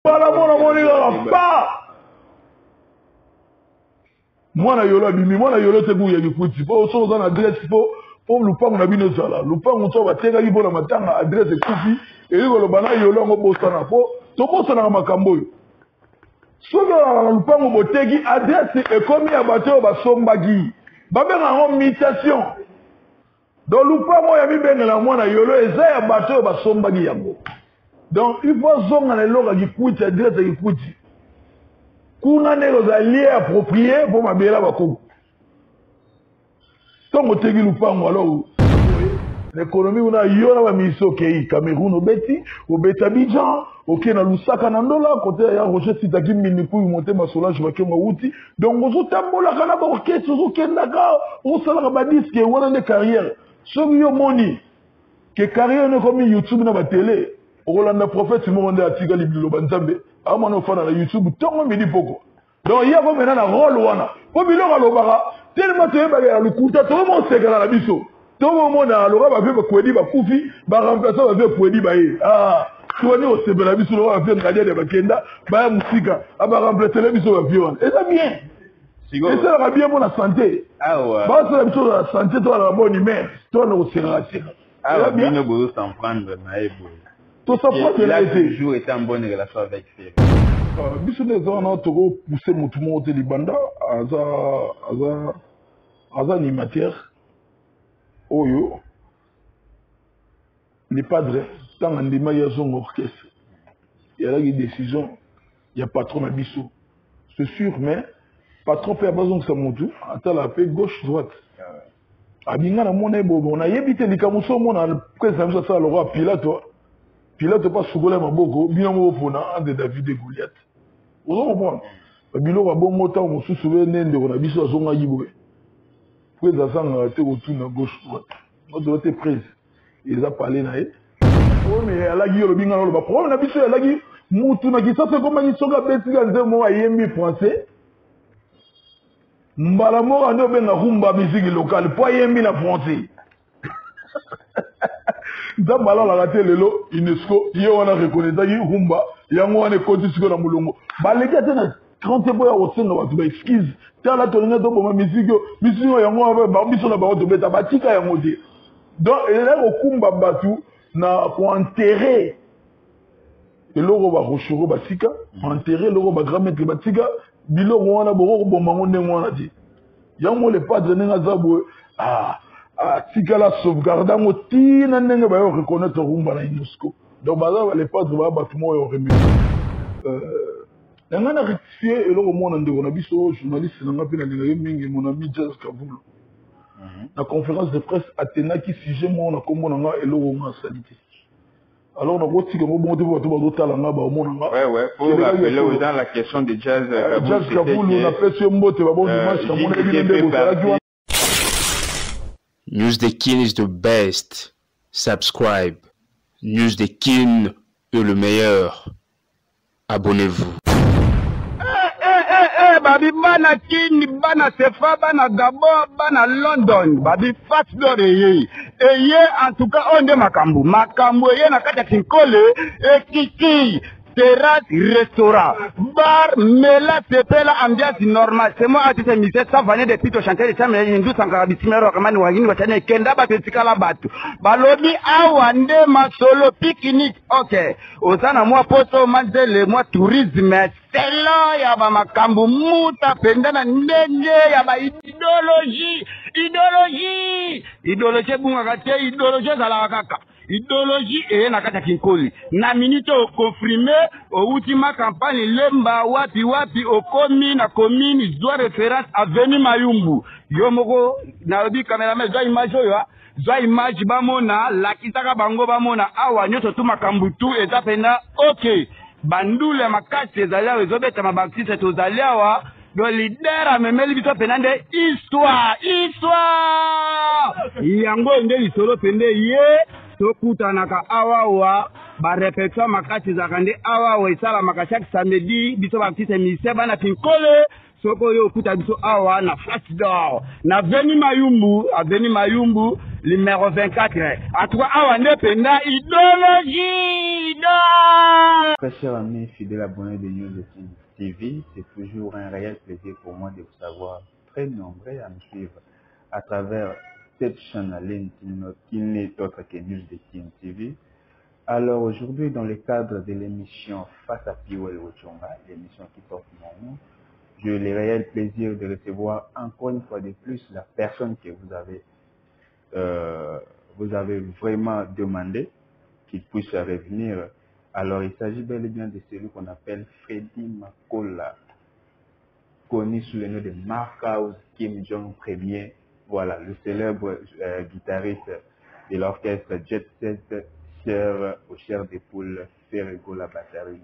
Palamona moni pas. Moi na yolo bimi, moi na yolo te buya gikuti. Po so dans adresse po lupango na bino sala. Lupango so batenga ki bona matanga adresse kufi. Et yolo bana yolo ngo bosana po. To bosana na makambo yo. So na lupango botegi adresse ekomi ya bato ba sombagi. Ba benga ngo mutation. Donc lupango ya bibenga na mwana yolo eza ya bato ba sombagi yango. Donc il faut zonga na loka gikuti adresse gikuti. Kuna nego za lié approprié pour ma bela bakoko. Tongo tegi lupango alors l'économie on a yona ba miso kei Cameroun obeti Abidjan OK na Lusaka na ndola côté ya Roger Sitaki miniku monter masolage bakenga uti donc ozo tambola kana ba orchestre ozo kendaka o sala ba disque wana de carrière so yo moni que carrière ne comme YouTube na ba télé Rolanda prophète monde atika libilo banzambe amana fana na YouTube tongo midi poko donc il y a comme na rôle wana po biloko lobaka tellement te ba ya lukuta to mo sekala na biso to mo mona loba ba ba kwedi ba kufi ba remplacer ba kwedi ba ye to ni o sebela biso loba ba ngadia de bakenda ba ya musika aba remplacer le biso ba vion et ça bien et ça va bien pour la santé ba ça biso la santé to la bonne humeur to na o sekala bien no go s'en prendre na ebo. Tout ça pour il a toujours été en bonne relation avec Ferry. Biso les gens ont poussé mon tout monde libanda aza animateur oyo les padres tant andima ya son orchestre il y a des décisions il y a patron à biso c'est sûr mais patron peut avoir besoin que ça monte attends la paix gauche droite abinga na mona bobo na yebite likamuso mona président ça le roi Pilote pas sougola maboko bien mo pona entre David et Goliath. Vous comprenez? Biloko bongo ta mo susuwe nende on a biso zonga yiboé. Puis ça sang te retourne gauche droite. Notre était prise. Ils a parlé na e. Oh mais ala gi lo binga lo ba problème na biso ala gi mutu na kisa se comme ni soga beti ga nzemo ayembi français. Mbala mo ando benga rumba musique locale po ayembi na français. Nzamba la raté lelo UNESCO yo wana reconnaître yi rumba yango wana koti siko na mulongo baleka tena 30 boya osenga watu ba excuse tala to linga to boma musique yango ba biso na ba to beta batika yango di donc ele ko kumba batu na pour enterrer eloko ba rochoro basika enterrer eloko ba grand maître batika biloko wana boko boma ngonde ngwana di yango le padre nenga zabwe tika la sauvegarde ngo tina ndenge ba yo reconnaître rumba na UNESCO donc baza les padres ba batumo yo remis ngana rectifier eloko mona ndeko na biso journaliste na ngapi na ndenge mingi mon ami Jazz Kavulo la conférence de presse Athéna qui sujet mona kombo na nga eloko nga salité alors on a tika ngo bonte ba to ba dotala nga ba mona nga ouais pour rappeler dans la question de Jazz Kavulo na pese mbote ba bon dimanche na mona bi ndeko la News the King is the best. Subscribe. News the King est le meilleur. Abonnez-vous. Babi bana Kini, bana Sefa, bana Gabon, bana London. Babi fax d'or eye. En tout cas, on de makambu. Makambu eye na kata kinkole. Kiki. Terrasse, restaurant, bar, mela, pepela, ambiance normale. C'est moi, artiste misé, ça venait de pito chanter, ça me hindu sans carabissimero, comme nous wagini, wachane, kenda, batetika la batu. Balobi, awande, ma solo, pique-nique, ok. Osana, moi, poto, manzele, moi, tourisme, c'est là, yaba makambu, muta, pendana, ndenge, yaba idéologie, bunga kate, idéologie, zalawakaka. Idéologie et na kata kinkoli. Na minute au confirmé, au ultima campagne, lemba, wapi, au commune, doit référence à Veni Mayumbu. Yomoko, na obi cameraman, doit image bamona, la kitaka bango bamona, awa, nyoto tu makambutu, et tapena, ok. Bandoule makasi, ezalia, ezobeta mabakisi, etozaliawa, le leader a memeli bito penande, histoire! Yango ende isolo pende, tokutanaka awawa ba répétition makati zakande awawa isala makachak samedi biso ba petite mise bana pinkole soko yo okuta biso awa na Face d'Or na Avenue Mayumbu numéro 24. En tout cas awa nde penda idéologie. Très chers amis fidèles abonnés de News de Kin TV, c'est toujours un réel plaisir pour moi de vous savoir très nombreux à me suivre à travers cette chaîne en ligne qui n'est autre que News de Kin TV. Alors aujourd'hui, dans le cadre de l'émission Face à Piwel Ochonga, l'émission qui porte mon nom, j'ai le réel plaisir de recevoir encore une fois de plus la personne que vous avez vraiment demandé qu'il puisse revenir. Alors il s'agit bel et bien de celui qu'on appelle Freddy Makola, connu sous le nom de Mark House Kim Jong Ier. Voilà, le célèbre guitariste de l'orchestre Jet Set, cher au cher des poules Ferrego la batterie.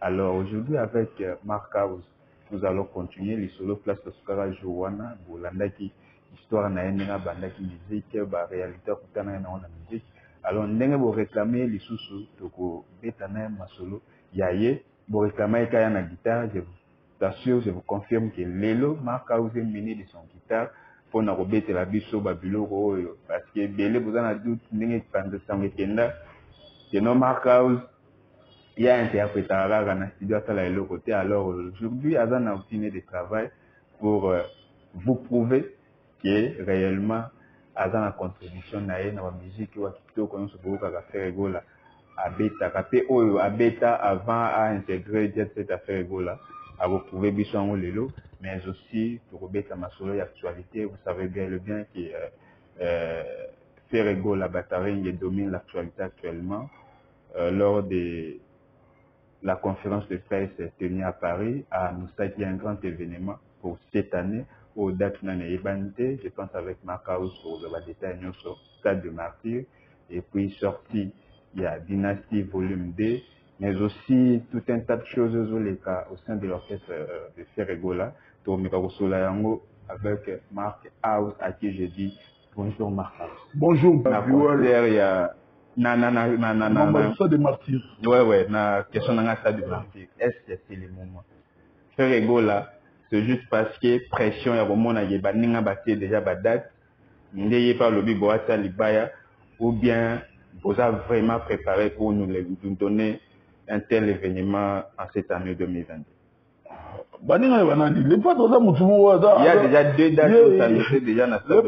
Alors aujourd'hui avec Mark House, nous allons continuer les solos place de Sukara Jowana, Bolandaki, histoire na yenga bandaki musique, ba réalité kutana na musique. Alors ndenge vous réclamer les sous toko betana ma solo yaye, vous réclamer kaya na guitare, je vous assure, je vous confirme que Lelo Mark House est mené de son guitare pour na robete la biso babilo parce que belé vous en a doute ndenge pande sangue kenda. Que non Mark House il y a interprété à la studio à la côté. Alors aujourd'hui, Azan a obtenu des travail pour vous prouver que réellement Azan a contribution à la musique ou à qui qu'on se peut faire rigola à bêta capé ou à bêta avant à intégrer cette affaire rigola à vous prouver bichon lelo, mais aussi pour bêta ma solo actualité. Vous savez bien le bien que Ferrego la batterie domine l'actualité actuellement lors de la conférence de presse tenue à Paris à Moussa, qui est un grand événement pour cette année au date Nanébanité. Je pense avec Mark House pour le détail sur Stade de Martyr et puis sorti il y a Dynastie volume 2, mais aussi tout un tas de choses au sein de l'orchestre de Ferregola pour Mikarosola avec Mark House à qui je dis bonjour Mark House. Bonjour. Il y a ça de martyr. Ouais, na question de ça de martyr. Est-ce que c'est le moment? Ferregola, c'est juste parce que pression ya bomona yeba ninga batie déjà ba date. Ndeye par le bibo ata libaya ou bien vous avez vraiment préparé pour nous donner un tel événement en cette année 2022. Il y a déjà deux dates qui sont déjà dans cette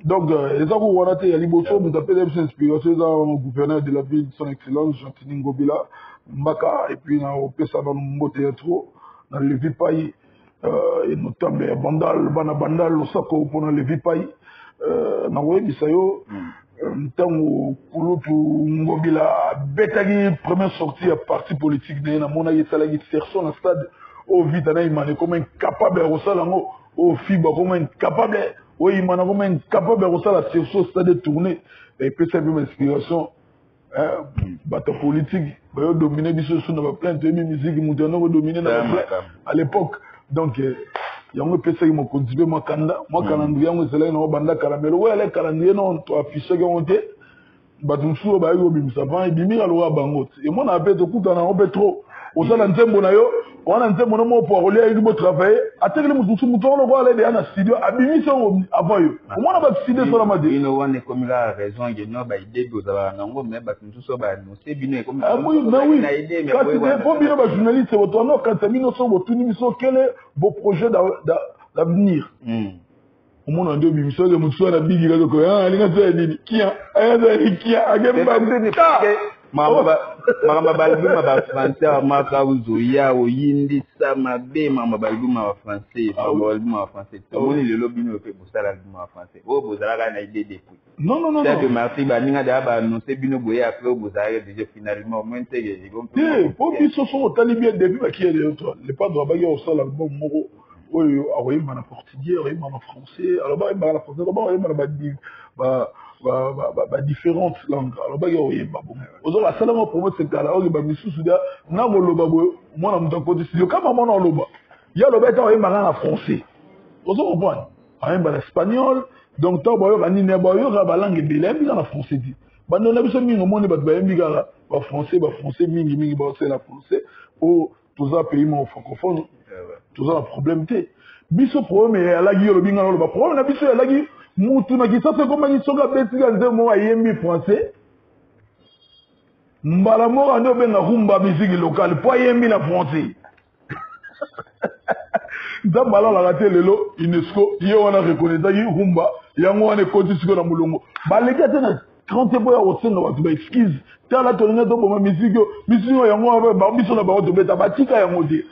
donc, les gens qui ont été à Liboso, nous appelons des inspirations dans le gouverneur de la ville, son excellence, Jean-Tini Ngobila, Mbaka, et puis dans Pesa dans le Mbote Yatro, dans le Vipaï, et notamment Bandal, Bandal, Osako, pour le Vipaï, dans le Bisayo, tant que Ngobila, Betagi, première sortie à parti politique, dans mon aïe, Salagi, Serson, dans le stade, au Vitana, il m'a comme incapable, au Salango, au FIBA, comme incapable. Oui, il m'a incapable de faire la session stade tournée. Et puis, c'est une inspiration. Bataille politique. Il y a dominé plein de musique. Il y a dominé à l'époque. Donc, il y a un peu qui m'a contribué. Moi, calendrier, c'est là, il y a un banda caramelo. Oui, les calendriers, non, tu as affiché qui ont été. Batumsou, bah, il y a un savant, il y a un bangot. Et moi, on a appelé tout le temps, on a trop. Au sein d'un thème, on a un thème pour aller à une travailler. À tel moment où on va aller dans le studio, à Bimisa avant eux. Au moins, on va décider sur la matière. Il y a comme la raison, il y a une idée de la mais nous sommes c'est bien comme ah oui, mais oui. Quand tu es bien un journaliste, c'est votre nom, quand tu as mis votre émission, quel est vos projets d'avenir? Au moins, on dit, mais ça, le monsieur a dit, il a dit, qui Mama balbuma ba français maka uzoya oyindi sama be mama balbuma ba français balbuma ba français to moni le lobby no pe bosala balbuma ba français o bozala ka na idée depuis non c'est de marti ba ninga da ba annoncer bino boye après o bozala déjà finalement moins te je comprends pour biso so tali bien début ba qui est le pas droit ba yo sala album moko oyo aroyima na portugais aroyima na français alors ba na français ba aroyima na ba différentes langues. Alors, bah, yo, yemba bon. Ozo la salle mo promote c'est kala, ozo ba misusu da na mo loba bo, moi na mutako de studio kama mo na loba. Ya loba ta yemba na français. Ozo comprendre. Yemba l'espagnol, donc to boyo ba ni ne boyo ba langue belé bi na français dit. Ba no na biso mingi mo ne ba ba yembi ga ba français mingi ba c'est la français au tous les pays mo francophone. Tous un problème té. Biso problème ya la gi yo binga na loba. Problème na biso ya la gi mutu na kisasa koma ni soka beti ga nzemo ayembi français. Mbala mo ando benga rumba musique locale po ayembi na français. Ndambala la raté lelo UNESCO yo wana reconnaître yi rumba yango wana koti siko na mulongo. Ba leka tena 30 boya osenga watu ba excuse. Tala tolinga to boma musique yango ba biso na ba to beta batika yango te.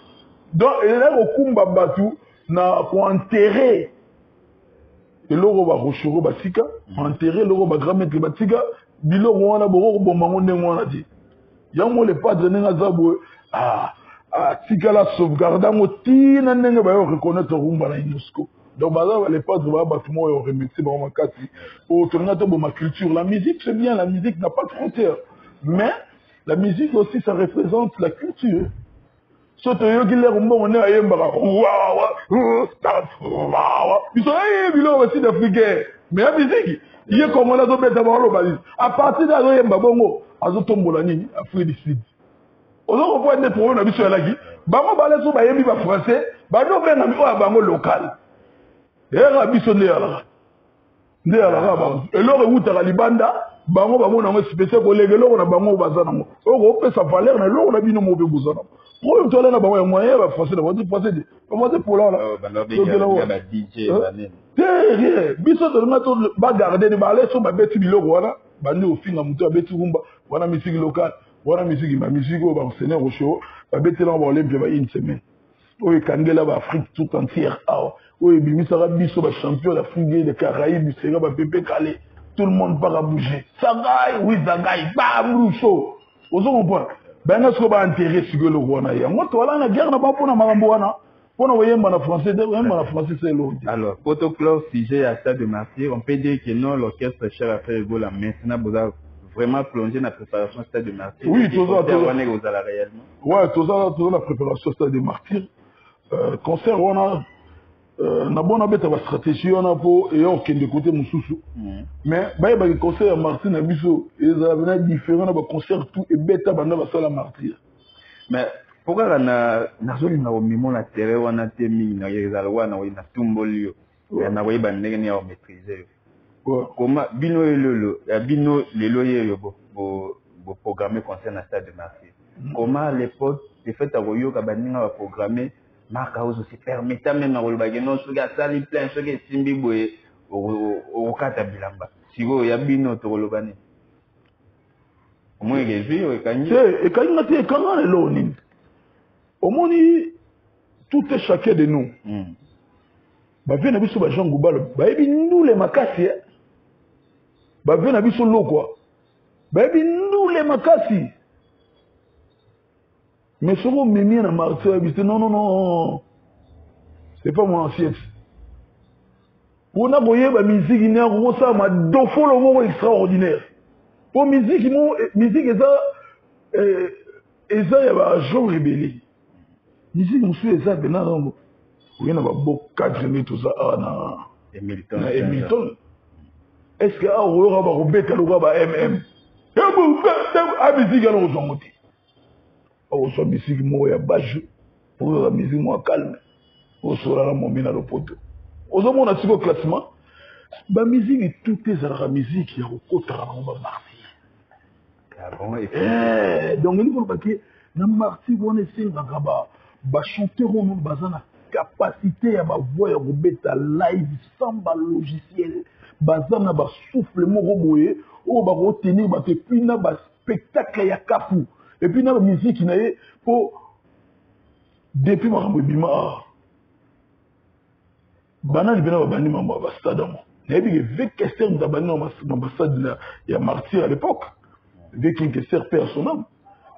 Donc il a okumba batu na ko enterrer eloko ba rochero batika enterrer eloko ba grand maître batika biloko wana boko bomango ndenge wana ti yango le padre nenga zabo tika la sauvegarde ngo tina ndenge ba yo reconnaître rumba na UNESCO. Donc baza les padres ba batu mo yo remercier ba makati pour tourner to ma culture. La musique c'est bien, la musique n'a pas de frontières, mais la musique aussi ça représente la culture. Soto yo ki le rumba on est yemba ils sont bilo aussi d'africain mais la musique il est comme on a dobeta ba lo bali à partir de là yemba bongo azo tombola nini Afrique du Sud ozo ko point de problème na biso ya laki bango bale so ba yembi ba français ba do benga mi o bango local era biso ne ala ba eloko utaka libanda bango ba mona ngo spécial ko legelo na bango bazana ngo o ko pesa valeur na eloko na bino mo be buzana. Pour toi là na bango moyen ba français na ba français de comment c'est pour là ba DJ derrière biso de na to ba garder de ba aller so ba beti biloko wana ba ndi ofinga muto abeti rumba wana musique locale wana musique ba musique ba enseigner au show ba beti là ba olympe ba une semaine oye kangela ba Afrique tout entière oye bimisara biso ba champion d'Afrique des Caraïbes sera ba pépé calé tout le monde part à bouger Sagaï oui Sagaï bam show ozo comprendre ben est-ce que va enterrer sur le roi na ya moi toi là na guerre na pas pour na marambo wana pour na yemba na français yemba na français c'est l'autre. Alors protocole sujet à Stade de Martyrs, on peut dire que non l'orchestre cher a fait gola maintenant vous avez vraiment plongé dans la préparation Stade de Martyrs. Oui tout ça réellement. Ouais tout ça la préparation Stade de Martyrs concert on na bona beta ba stratégie on a pour et on kende côté mususu mais ba concert à Martyrs na biso ils avaient différent ba concert tout et beta banda ba sala Martyrs mais pourquoi na zoli na mimo na terrain wana te mingi na yezala wana na tumbolio na wa ba ndenge ni ya maîtriser comment bino lelo ya bino lelo yeyo bo programmer concert na Stade de Martyrs comment à l'époque le fait à voyo ka baninga ba programmer Marc House aussi permettant même na kolobaki non soki asali plein soki esimbi boye okata bilamba siko ya bino tokoloba nini omoni ezwi ekangi nga te ekanga lelo nini omoni tout est chacun de nous bavie na biso bajean gubalo bayebi ndule makasi bavie na biso lokwa bayebi ndule makasi. Mais ce qu'on m'a mis dans Martyrs, non, c'est pas mon assiette. Pour nous voyez la musique, il y a deux fois le mot extraordinaire. Pour musique, musique et ça, il y a un genre rébellé. Musique, monsieur, ça, il y a beaucoup cadre tout ça na Hamilton. Est-ce que on aura ba Robert Kaloga ba MM? La musique alors aux angotés. Au soit musique moi ya baju pour la musique moi calme au soit la momina le poto aux hommes on a suivi au classement ba musique tout est la musique ya okotara na ba Martyrs donc il faut pas que na Martyrs on essaie ba chanter on bazana capacité ya ba voix ya robeta live sans ba logiciel bazana ba souffle moko boye o ba retenir ba te pina ba spectacle ya kapu. Et puis, dans la musique, il y a pour depuis ma bima banal bina bani mama ba stade mo na bi avec question da bani ma stade ya Martyrs à l'époque avec une question personnelle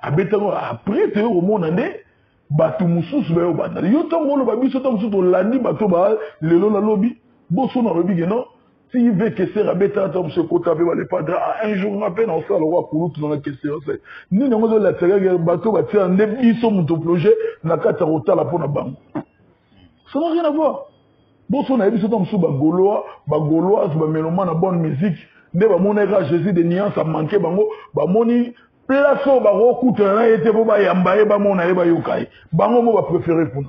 abetango après te au monde andé batu mususu ba yo bana yo tango lo ba biso tango so to landi bato ba lelo na lobi boso na lobi geno s'il veut que c'est rabeta attends ce côté avec les padres un jour à peine on sait le roi pour tout dans la question c'est ni non de la terre bateau va tirer des biso mon projet na kata rota la pour na banque ça n'a rien à voir bon son a biso tam sou bagoloa ba mélomane na bonne musique ne ba monera Jésus de nuance a manqué bango ba moni place ba rokuta na été bo ba yamba e ba mona e ba yokai bango mo ba préférer pour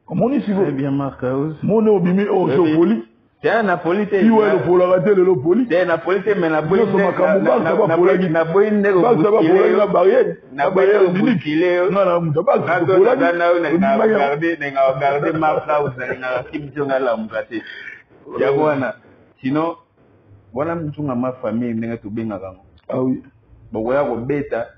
comment on c'est bien Marcaus mon obimi au jopoli c'est un napolitain il ouais le pola raté le poli c'est napolitain mais na boy na boy ndego na barrière na barrière bukile na mutaba na regarder Marcaus na Kim Jong la mukate ya bwana sinon bona mtunga ma famille ndenge to benga kango ah oui boya ko beta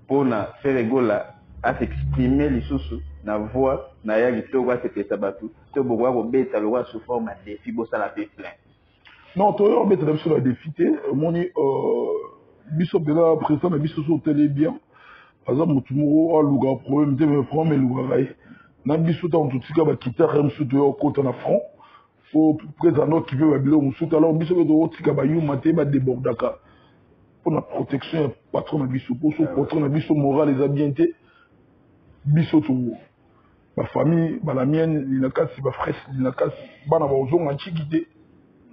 pona faire gola à s'exprimer les sous na voix na ya gito kwa sepesa batu to bokwa ko beta lo wa sous forme de défi bo sala pe plein non to yo beta sur la défité moni biso bela président na biso so télé bien par exemple mutumuro a luga problème de me front mais luga rai na biso ta mututika ba kitare msuto yo kota na front faut président qui veut babilo msuto alors biso be tika ba yuma te ba débordaka pour la protection patron na biso pour so patron na biso moral les habienté biso tout ma famille la mienne il n'a qu'à si ma frère il n'a qu'à bana ba ozonga nchikité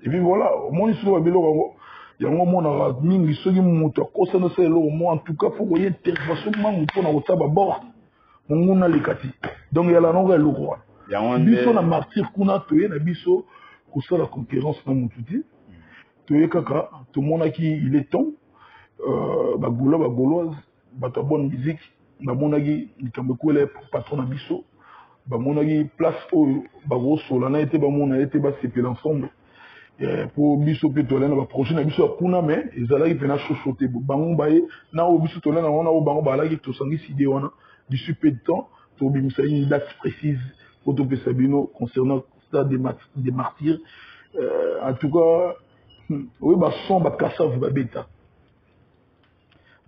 et puis voilà mon histoire ba biloko yango mona mingi soki muto kosa no selo mo en tout cas faut voyer intervention mangu pona ko taba bord nguna likati donc yala no ga loko biso na martyr kuna toye na biso ko sala concurrence na mututi toye kaka tout monde qui il est temps ba gauloise ba ta bonne musique na monaki likambo kwele patron na biso ba monaki place oyo ba rosola na été ba mona été ba sepela ensemble pour biso pe tolena ba projet na biso kuna mais ezalaki pena chochoté bango baye na o biso tolena wana o bango balaki to sangisi idée wana d'ici peu de temps to bimisa une date précise pour to pesa bino concernant stade des martyrs en tout cas oui ba son ba kassave ba beta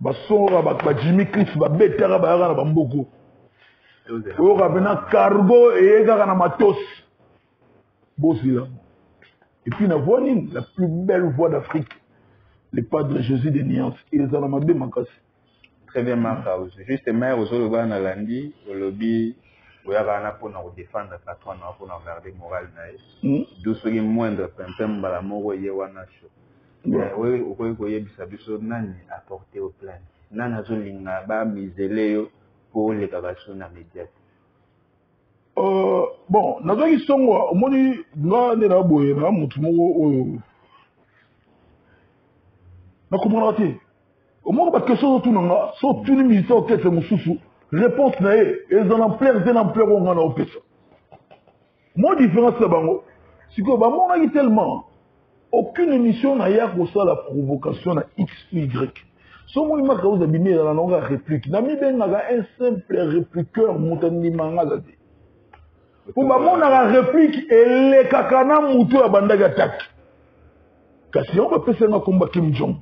basora ba Jimmy Cliff ba betara ba yaka na bamboko oyo kabena cargo eyekaka na matos bosila et puis na voix la plus belle voix d'Afrique le padre Jésus de Niance ils ont ma bé makasi très bien Marcaus justement au ba na landi au lobby oyaka na pona ko défendre patron na pona garder moral na do soki moindre pimpem bala moko ye wana show oui okoki koyebisa biso nani apporté au plan nani azolinga bamizele yo po olekaka so na média bon nazwaki songo omoni nga nde na boye na motu moko oyo nakomprendra te omoko bakestion otunanga so otuni militaire okese mosusu réponse na ye eza na ampleur te na ampleur oyo nga na opesa mo différence na bango sikoyo bamonaki tellement aucune émission n'a ya pour la provocation à X ou Y. So moi ma cause abimé dans la longue réplique. Na mi ben naga un simple répliqueur montani manga zati. Pour ba mon na réplique et les kakana mutu abandaga attaque. Kasi on va passer na combat Kim Jong.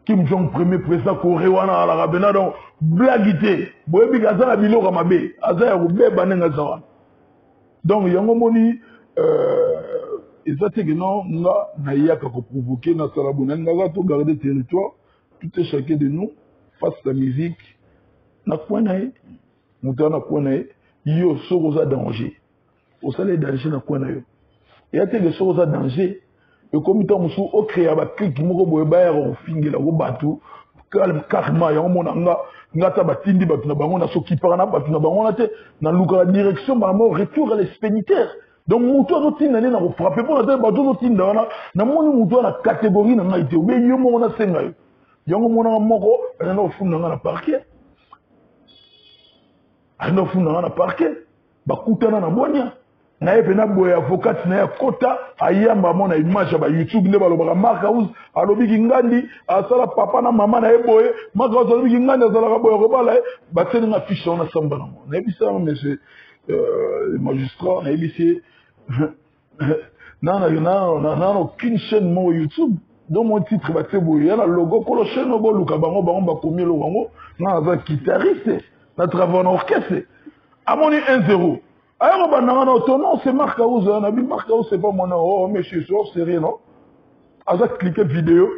Kim Jong premier président coréen à la rabena donc blaguité. Boyebi gaza la biloko mabe. Aza ya rube banenga zawa. Donc yango moni exactement non nga na yaka ko provoquer na salabuna nga to garder territoire tout est chacun de nous face à la musique na point na muta na point na yo soko za danger au sale danger na point na yo et ate le soko za danger et comme tant musu o créer ba clic moko boye ba ya ko fingela ko batu calme karma ya mona nga ta batindi batu na bango na soki para na batu na bango na te na luka direction ba mo retour à l'expéditeur. Donc mutu azotinda nde na kofrappe mpo na te bato ozotinda wana namoni mutu na catégorie na ngai te obe yo moko nasenga yo yango monaka moko ayenda kofunda nga na parquet ayenda kofunda nga na parquet bakutana na bwania na ye pena boye avocate na ye akota ayamba mo na image ya bayoutube nde balobaka Marcaus alobiki ngandi asala papa na mama na ye boye Marcaus alobiki ngandi azalaka boye kobala ye batieninga fiche wana samba nango nayebisama monsieur magistrat nayebisi n'a aucune chaîne mon YouTube donc mon titre va te bouiller la logo ko le chaîne bo luka bango ba combien lo bango na za guitariste na travail en orchestre à mon 1-0 Alors, non, c'est Marc Aouz. Marc Aouz, c'est pas mon nom. Oh, monsieur, c'est rien, non? As cliqué vidéo.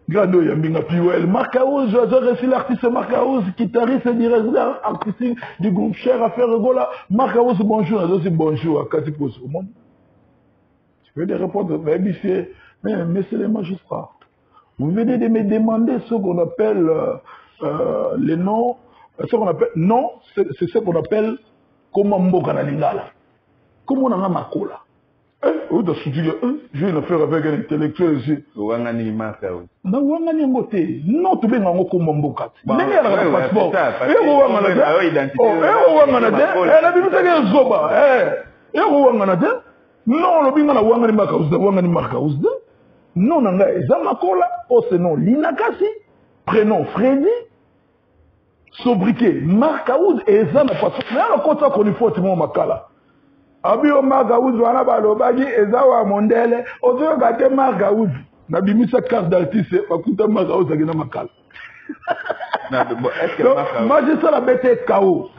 Grado Yambinga Piwel. Marc Aouz, j'ai reçu l'artiste Marc Aouz, guitariste et directeur artistique du groupe Cher à faire Gola. Marc Aouz, bonjour. J'ai bonjour à Katipos au monde. Tu peux lui répondre, mais c'est les magistrats. Vous venez de me demander ce qu'on appelle les noms. Ce qu'on appelle, non, c'est ce qu'on appelle comment Mboka na Lingala. Comment on a Makola. J'ai une affaire avec un intellectuel ici. Ouangani Marc Aouz. Non, Ouangani Ngote. Non, tu veux un comment Mboka. Mais il y a un passeport. Et Ouangana. Non, le binga na Ouangani Marc Aouz. Ouangani Marc Aouz. Non, non, Zamakola. Oh, c'est non, Linakasi. Prénom Freddy. Sobriquet Marc Aouz et Zama passeport. Mais alors, quand ça qu'on y faut, tu m'en makala. Abio Marc Aouz wana balobaki ezawa mondele ozo gate Marc Aouz na bimisa carte d'artiste bakuta Marc Aouz agena makala na bon est-ce que Marc Aouz magistrat la bête KO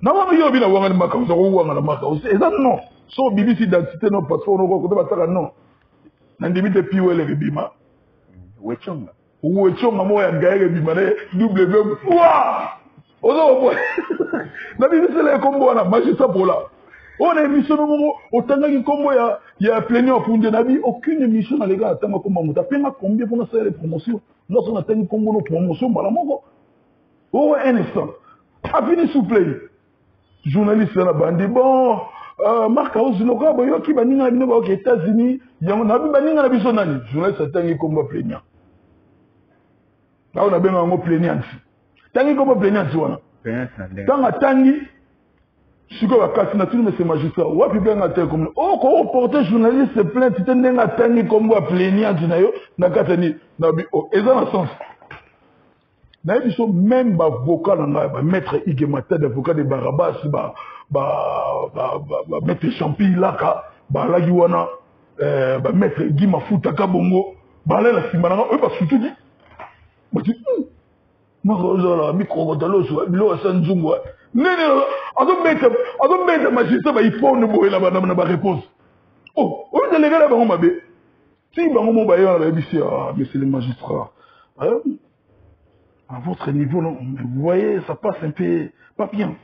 na ba yo bina wanga ni Marc Aouz ko wanga na Marc Aouz eza non so bimisi identité non passeport no ko ba saka non na ndimite piwele bima wechonga moya gaere bima ne W wa ozo na bimisi le kombo na magistrat pour là. On a émission autant qu'il combo il y a plénière pour une nabi aucune émission dans les gars attends comment on t'appelle combien pour faire les promotions nous on a tenu combo nos promotions malamoko oh un instant a fini s'il vous plaît journaliste na bandi bon Marc Aouz loka boyo ki baninga bino ba aux États-Unis yango na baninga na biso nani journaliste atangi combo plénière là on a bien un mot plénière tangi combo plénière wana tanga tangi si quoi kasi na tout mais c'est magistrat ou puis bien attaquer comme oh ko porter journaliste plainte tu n'es attaqué comme wa plaignant na yo na katani na bi oh eza na sens na biso même ba avocat na ba maître Igemata d'avocat de Barabas ba maître Champi laka ba lagi wana ba maître Guy Mafuta kabongo ba la simana eux ba sutuki ba ti ma roza micro daloso lo sanzungu nene azometa magistrat ba iphone boyela bana na ba réponse oh on est les gars là ba mabe si ba mo ba yo na bisi monsieur le magistrat à votre niveau non vous voyez ça passe un peu pas bien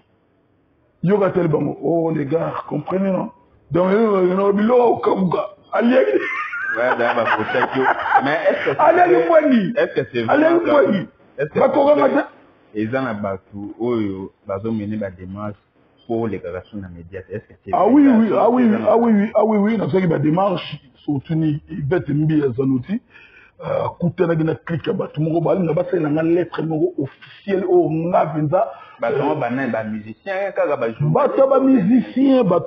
yoga tel bango oh les gars comprenez non donc no bilo kabuka ali ouais d'abord pour ça mais est-ce que c'est allez ba ko ngata ezana batu oyo bazomene ba démarche pour les relations na médias est-ce que c'est oui na soki ba démarche surtout ni bête mbi ya zanuti kutana gina click ba tout moko ba linga ba sala nga lettre moko officielle o nga vinza ba toma bana ba musicien kaka ba jour ba musicien ba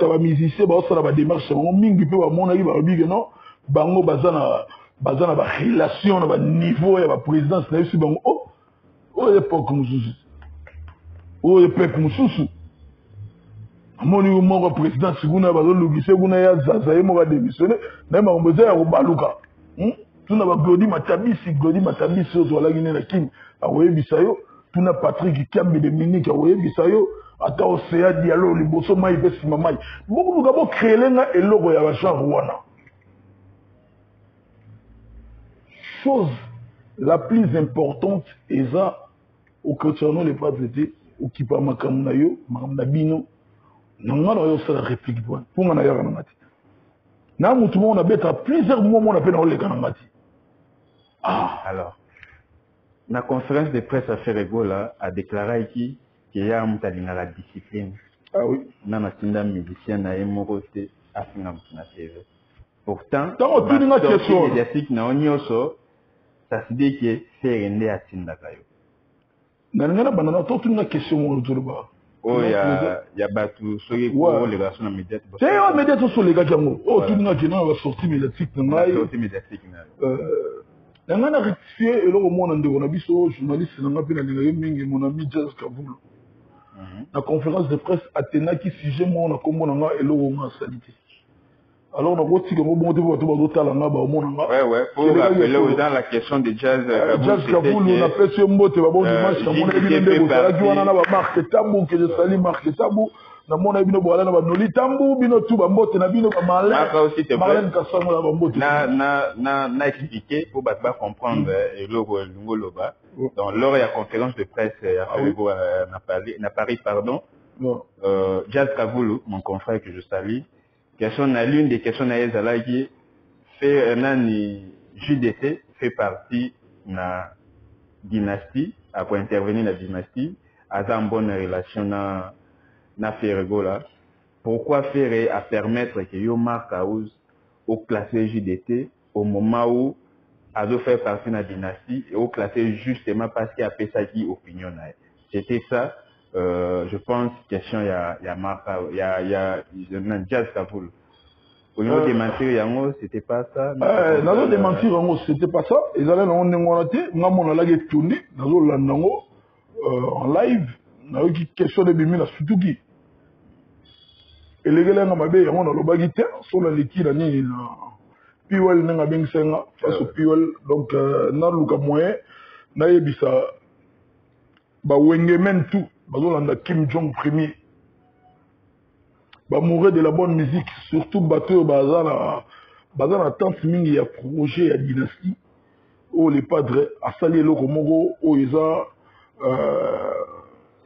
sala ba démarche mo mingi pe ba mona ki ba bige non bango bazana ba relation na ba niveau ya ba présidence na yusi bango oh l'époque mususu oh l'époque mususu amoni mo président siguna bazolugise kuna ya zaza ye mo ba démissionner na makombo za ya kobaluka tuna ba Glody Matabisi ozo la gine na kim awoyebisa yo tuna Patrick Kiambi de Munich awoyebisa yo ata Osea Diallo liboso mai pe sima mai boku luka bo créer nga eloko ya ba genre wana chose la plus importante est ça au concernant les pas été au qui pas makamna yo makamna bino nanga yo ça la réplique point pour ngana yaka ngati na mutu mo na beta plusieurs moments on appelle dans les kanangati alors la conférence de presse à Ferregola a déclaré qu'il y a un talinga la discipline oui na matinda musicien na emorote afinga mutuna TV pourtant dans tout dinga question médiatique na onyoso ça se dit que c'est rende atinda kayo nana banana toute une question mon autour oh ya batu soki ko les relations médiatiques c'est les médias sur les gars jango oh toute une question va sortir médiatique na sortie médiatique na ngana rectifier eloko mona ndeko na biso journaliste na ngapi na linga mingi mon ami Jazz Kavulo la conférence de presse Athéna qui sujet moi na kombo na nga eloko nga salité alors on a beau dire que bon de votre total en bas au monde ouais pour rappeler aux gens la question de Jazz Kavulo on appelle ce mot te ba bon dimanche mon avis de beau ça qui on a ba marque tabou que je salue marque tabou na mona bino boala na banoli tambu bino tu bambote na bino ba Marlène Kassango na bambote na expliquer pour ba comprendre eloko longoloba dans lors de la conférence de presse à Paris pardon Jazz Kavulu mon confrère que je salue question na l'une des questions na ezalaki fait nani JDC fait partie na dynastie après intervenir la dynastie à une bonne relation na Ferrego là. Pourquoi faire à permettre que Yomar Kaouz au classé JDT au moment où a fait partie de la dynastie et au classé justement parce qu'il y a Pesaki opinion. C'était ça, je pense, question il y a Marca, il y a Jazz Kapoul. Au niveau des mentir, c'était pas ça. Non, des mentir, c'était pas ça. Ils allaient dans le on a lagé tourné, dans le en live, on a eu une question de Bimi na Sutuki. Et les gars, on a eu le bagité, sur la liquide, na Piwel n'a bien senga, face au Piwel, donc, n'a luka moyen, n'a eu bisa, ba wenge men tout, on a Kim Jong premier. Ba mourir de la bonne musique, surtout bateau, bazar na tante mingi ya projet ya dynastie, où les padres, à sali le Komogo, où ils ont,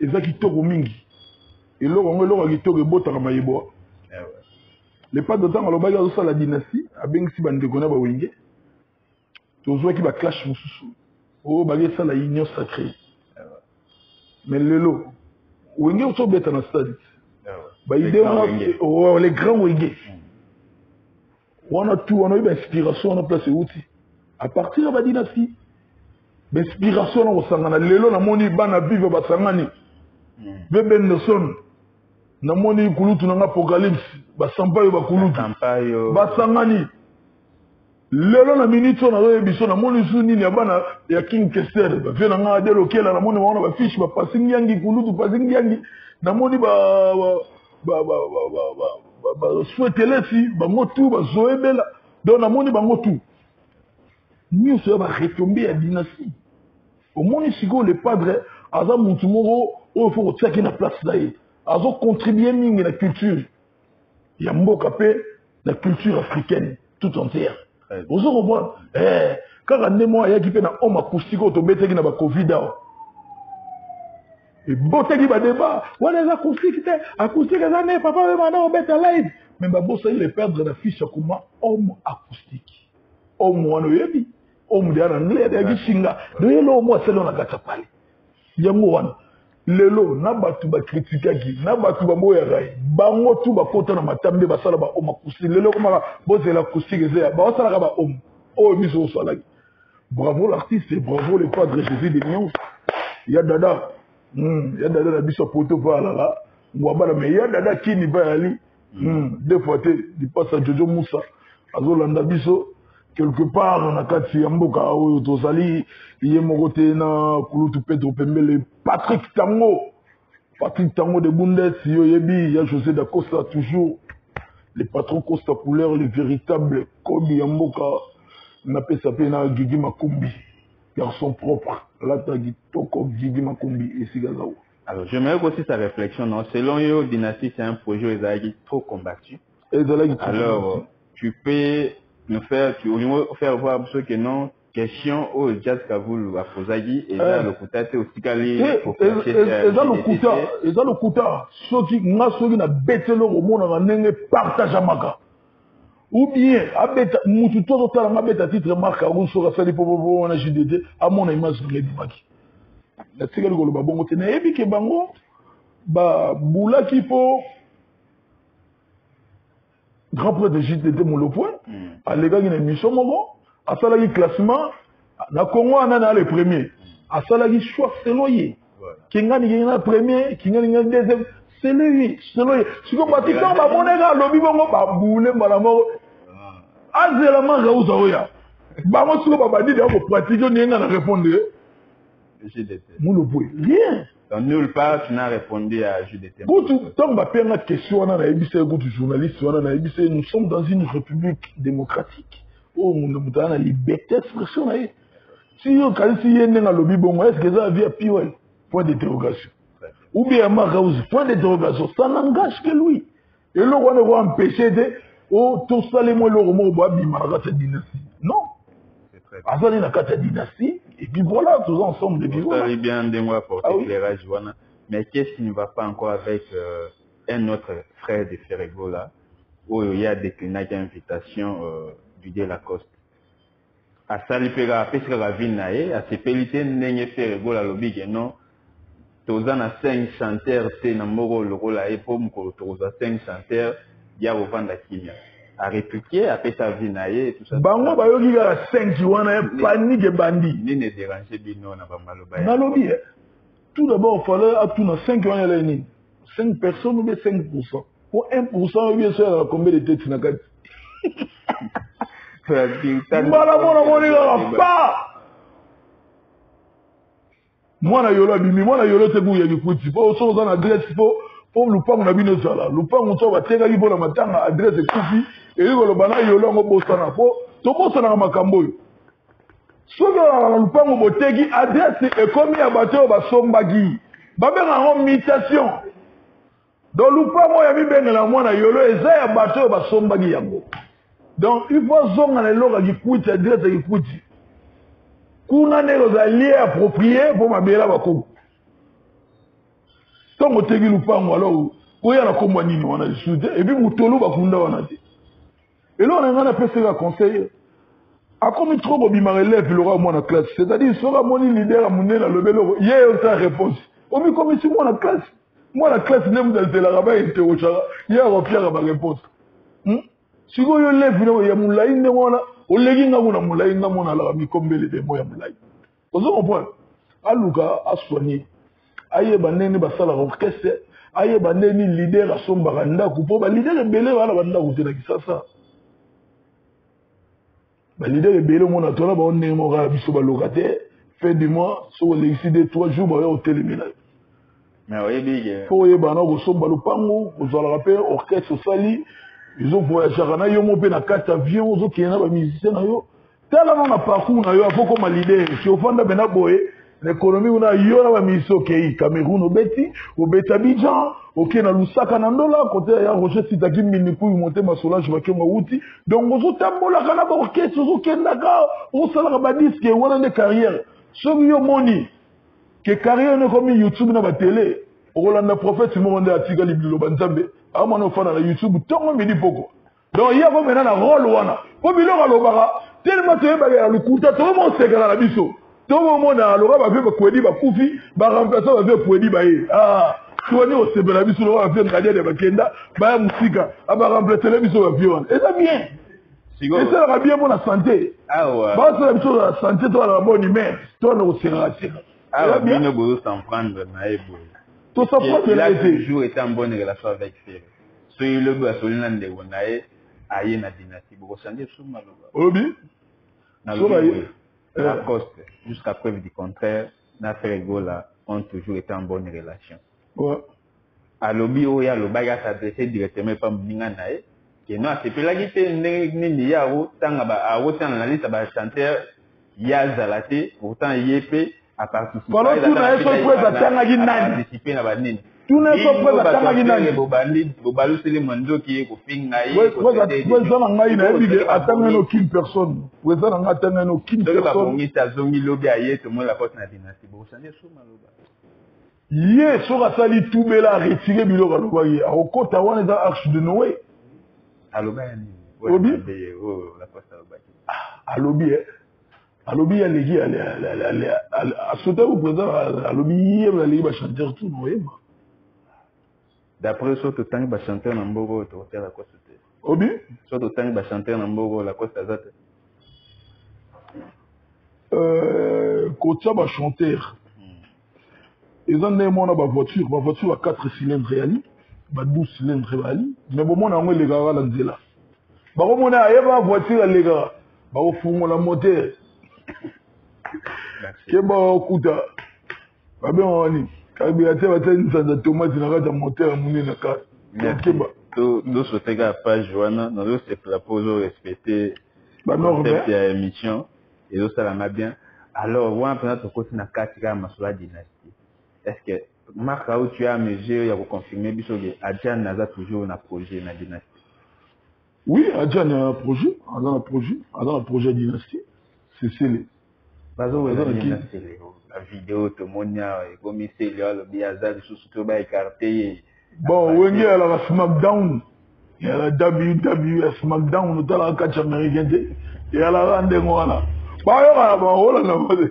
eza kitoko mingi eloko ngo eloko kitoko ebotaka mayebo le pas de temps alobaki azosala la dynastie abengisi bandeko na bawenge tozwaki baclash mosusu oyo bakesala union sacrée mais lelo wenge ozobeta na stade baide wana les grands wenge wana tu wana oyo bainspiration wana place euti à partir ya badynastie l'inspiration na kosangana lelo namoni bana vive basangani bebe Nelson namoni kulutu na apocalypse basampayo bakulutu basangani lelo na minute na oyo biso namoni su nini ya bana ya King Kester ba vena nga de lokela namoni wana ba fiche ba passing yangi kulutu passing yangi namoni ba souhaitelesi bango tu ba zoebela donc namoni bango tu nous sommes retombés à la dynastie. Au moins, ici, les padres, ils ont faut que la place là. Ils ont contribué à la culture. Il y a la culture africaine tout entière. Vous avez quand on est moi, il y a qui fait un homme acoustique, on a qui n'a Covid. Et botte qui va débat. Ouais, les acoustiques, acoustique, les années, papa, maintenant, on met live. Mais ça, il est perdre la fiche comme homme acoustique. Homme, on a dit. Homme de anglais de gishinga de yelo mo selo na gata pale yango wana lelo na batu ba critique na batu ba moya rai bango tu ba kota na matambe ba sala ba oma kusi lelo koma bozela kusige ze ba sala ba homme o biso sala bravo l'artiste et bravo le padre Jésus de Nyons ya dada na biso poto pala la ngwabala me ya dada kini ba ali deux fois di passa Jojo Moussa azolanda biso quelque part on a kati ya mboka oyo tozali ye moko te na kulutu Pedro Pembele Patrick Tango de Bundes yo yebi ya José da Costa toujours les patrons Costa Couleur les véritables Kobi ya mboka na pesa pe na Gigi Makumbi garçon propre lata gitoko Gigi Makumbi et Sigazao. Alors j'aimerais aussi sa réflexion non selon yo dynastie c'est un projet ezali trop combattu. Alors tu peux nous faire voir ceux qui non question au Jazz Kavulu à Fozagi et là le kutate aussi kali pour et dans le kuta ceux qui na betelo au monde na ndenge partage amaka ou bien abeta mutu to tala ngabeta titre marque on so rasali popo na JDT à mon image de Dimaki la tigalo ko ba bongo tena ebi ke bango ba bulaki po grand prêtre de JDT Molopoint, à l'égal d'une émission, à Salagi classement, na Congo, on a le premier. À Salagi choix, c'est l'oyer. Kingan y a le premier, Kingan y a le deuxième, c'est lui. Si on va dire, on va monter dans le bibon, on va bouler, malamo. Azélaman Raouzaoya. Bamo, si on va dire, on va pratiquer, on va répondre. Molopoint. Rien. Dans nulle part, tu n'as répondu à JDT. Tant que la question, nous sommes dans une république démocratique où nous avons la liberté d'expression. Si on a lobby, est-ce que ça a vu à Piwel? Point d'interrogation. ou bien Marcause, point d'interrogation, ça n'engage que lui. Et là, on va empêcher de, oh, tout ça, les mots, le roman, cette dynastie. Non. C'est très bien. Azali n'a qu'à dynastie, et puis voilà, tous ensemble, depuis Vous voilà. savez bien de moi pour Ah oui. éclairage, voilà. Mais qu'est-ce qui ne va pas encore avec un autre frère de Ferrego là, où il y a décliné une invitation du Dieu Lacoste. À Salipera, parce que la ville n'a pas, à ces pélités, n'est Ferrego la lobby, non. Tozan a 5 chanteurs, c'est dans Moro, le rôle à Epom, Tozan 5 chanteurs, il y a au vent d'Akimia. À répliquer, après sa vie n'a pas, tout ça. Bango, bah, il y a 5 qui ont panique et bandit. Ni ne déranger, bino, n'a pas mal au bail. Dans le lobby, tout d'abord, il fallait à tout 5 qui ont les 5 personnes ou bien 5%. Pour 1%, bien sûr, combien de têtes n'a pas. Moi na yolo bimi moi na yolo te buya gikuti po so za na adresse po lupango na bino sala lupango so ba teka ki po na matanga adresse kufi e yolo bana yolo ngo bosana po to bosana makambo yo so ga lupango boteki adresse e komi ya bato ba sombagi ba benga ngo mutation donc lupango ya mibengela mwana yolo eza ya bato ba sombagi yango donc il faut zonga na loka gikuti adresse gikuti kuna ndeko za lié approprié pour mabela bakoko tongo tegi lupango alors oya na komwa nini wana lisude et puis mutolo bakunda wana te et là on a ngana pese ka conseil akomi trop bobima élève le roi mwana classe c'est-à-dire sera moni leader a munela lobelo ye sa réponse omi komi si mwana classe ne mudalite la raba interroger ya repère ba réponse siko yo lève no ya mulai ne mwana olegi ngamu na mulai ngamu na la mi kombele de moya mulai ozo comprendre aluka aswani aye banene basala orchestre aye banene leader asomba kanda ku po ba leader belé wala banda ku tena kisasa ba leader belé mona tola ba onne mo ga biso ba locataire fin du mois so l'excité 3 jours ba yo télémina mais oui big pour ye bana ko somba lupango ko zala rappel orchestre sali ils ont voyagé na yo mo pe na carte avion zo kena ba musicien na yo tala na parcours na yo afo comme leader si ofanda bena boye l'économie on a yo na ba miso kei Cameroun obeti Abidjan oké na Lusaka na ndola côté ya Roger Sitaki miniku monter masolage ba kenga wuti donc ozo tambola kana ba orchestre zo kenda ka o sala ba disque wana de carrière so yo moni que carrière ne comme YouTube na ba télé Rolanda prophète mo monde atika libilo banzambe amana fana na YouTube tongo midi poko donc il y a comme na rôle wana po biloko lobaka tellement te ba ya lukuta to mo sekala na biso to mo mona loba ba fe ba kwedi ba kufi ba remplacer ba fe kwedi ba ye tu ni o sebela biso loba fe ngadia de bakenda ba ya musika aba remplacer le biso ba vion et ça bien et ça va bien pour la santé ouais ba ça la biso la santé to la bonne humeur to no sera bien no go s'en prendre na ebo tout ça pour il a toujours été en bonne relation avec Ferré. So il le doit solina de wonae aye na dynastie bo changer sous maloba. Obi Na la coste jusqu'à preuve du contraire na Ferrego là ont toujours été en bonne relation. Ouais. À lobby o ya loba ya s'adresser directement pas minga nae que non c'est pas la guité ni ya o tanga ba a o tanga na liste ba chanteur ya zalate pourtant yep à participer pendant tout na eso presa tanga gi nani participer na banini tout na eso presa tanga gi nani bo baluseli mondo ki ko pinga yi ko za na ngai na ebige atanga no kin personne ko za na atanga no kin personne ba bongi ta zongi lobi aye to mo la porte na dynastie bo changer suma loba ye so ka sali tubela retirer biloko loba ye akota wana za arche de Noé aloba ya ni obi la porte loba alobi alobi ya legi a sauter au président alobi yeba legi ba chanteur tout no yeba d'après ça to tangi ba chanteur na mbogo to faire la coste obi so to tangi ba chanteur na mbogo la coste azate kotia ba chanteur ils ont mona ba voiture à 4 cylindres réali ba 12 cylindres réali mais bon mona ngo lega la nzela ba ko mona ayeba voiture lega ba ko fungola moteur keba okuta babe wani kabi ate bate nsanza tomate na kata moteur muni na ka keba to soteka page wana na yo se propose respecter ba norme ya émission et ça la bien alors wana pena to koti na kati ka masula dynastie est-ce que Marc, où tu as à mesure, il y a confirmé que Adjan n'a toujours un projet dans la dynastie. Oui, Adjan a un projet, dynastie. C'est scellé. La vidéo, tout le monde a commis le biazard, surtout écarté. Bon, Wenger, il y a la SmackDown, il y a la WWE SmackDown, il y a la catch américain, il y a la Rande Moana. Bah, il y a la Rande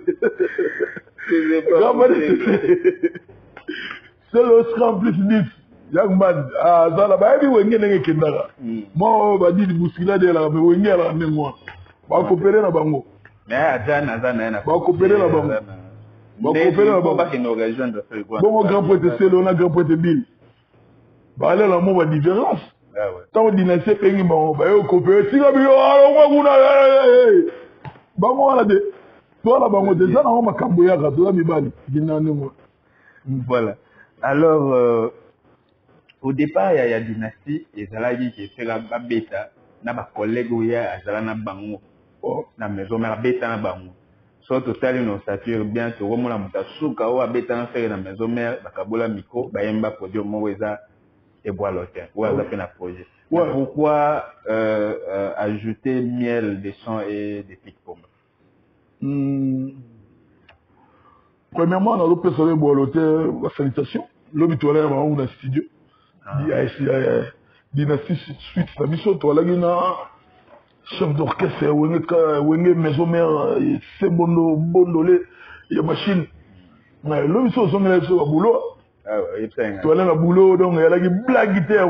c'est le scrum plus 10. Young man, Zala, bah, il y a Wenger n'est que Kendara. Moi, on va dire, Bouskila de la, mais Wenger la Rande Moana. Bah, coopérer la bango. Mais Adjan, bah, coopérer la bango. Bah, coopérer la bango. Bon, mon grand poète, c'est le grand poète Bill. Bah, là, la mot différence. Tant que dynastie pengi bango, bah, yo coopérer. Si la bio, alors, moi, bango, on a des. Toi, la bango, déjà, on m'a camboya, toi, mi bali. Voilà. Alors, au départ, il y a dynastie, et Zalagi qui fait la bêta, n'a pas collègue où il y a Zalana Bango. Na maison mère bêta na bango. Soit total une ossature bien, tu remontes la moutasuka ou à bêta na faire na maison mère, bakabola micro, bayemba produit moueza et bois l'hôtel. Ou à la projet. Pourquoi ajouter miel, des champs et des pics pommes? Premièrement, on a l'opé sur le bois l'hôtel, la sanitation. L'hôpital on a studio. Dynastie suite, la mission, toi, là, il y a chef d'orchestre, Wenge maison mère, c'est bondolé, il y a machine. L'homme, ils sont là, sur le boulot. Toi, là, le boulot, donc, il y a la blague, il y a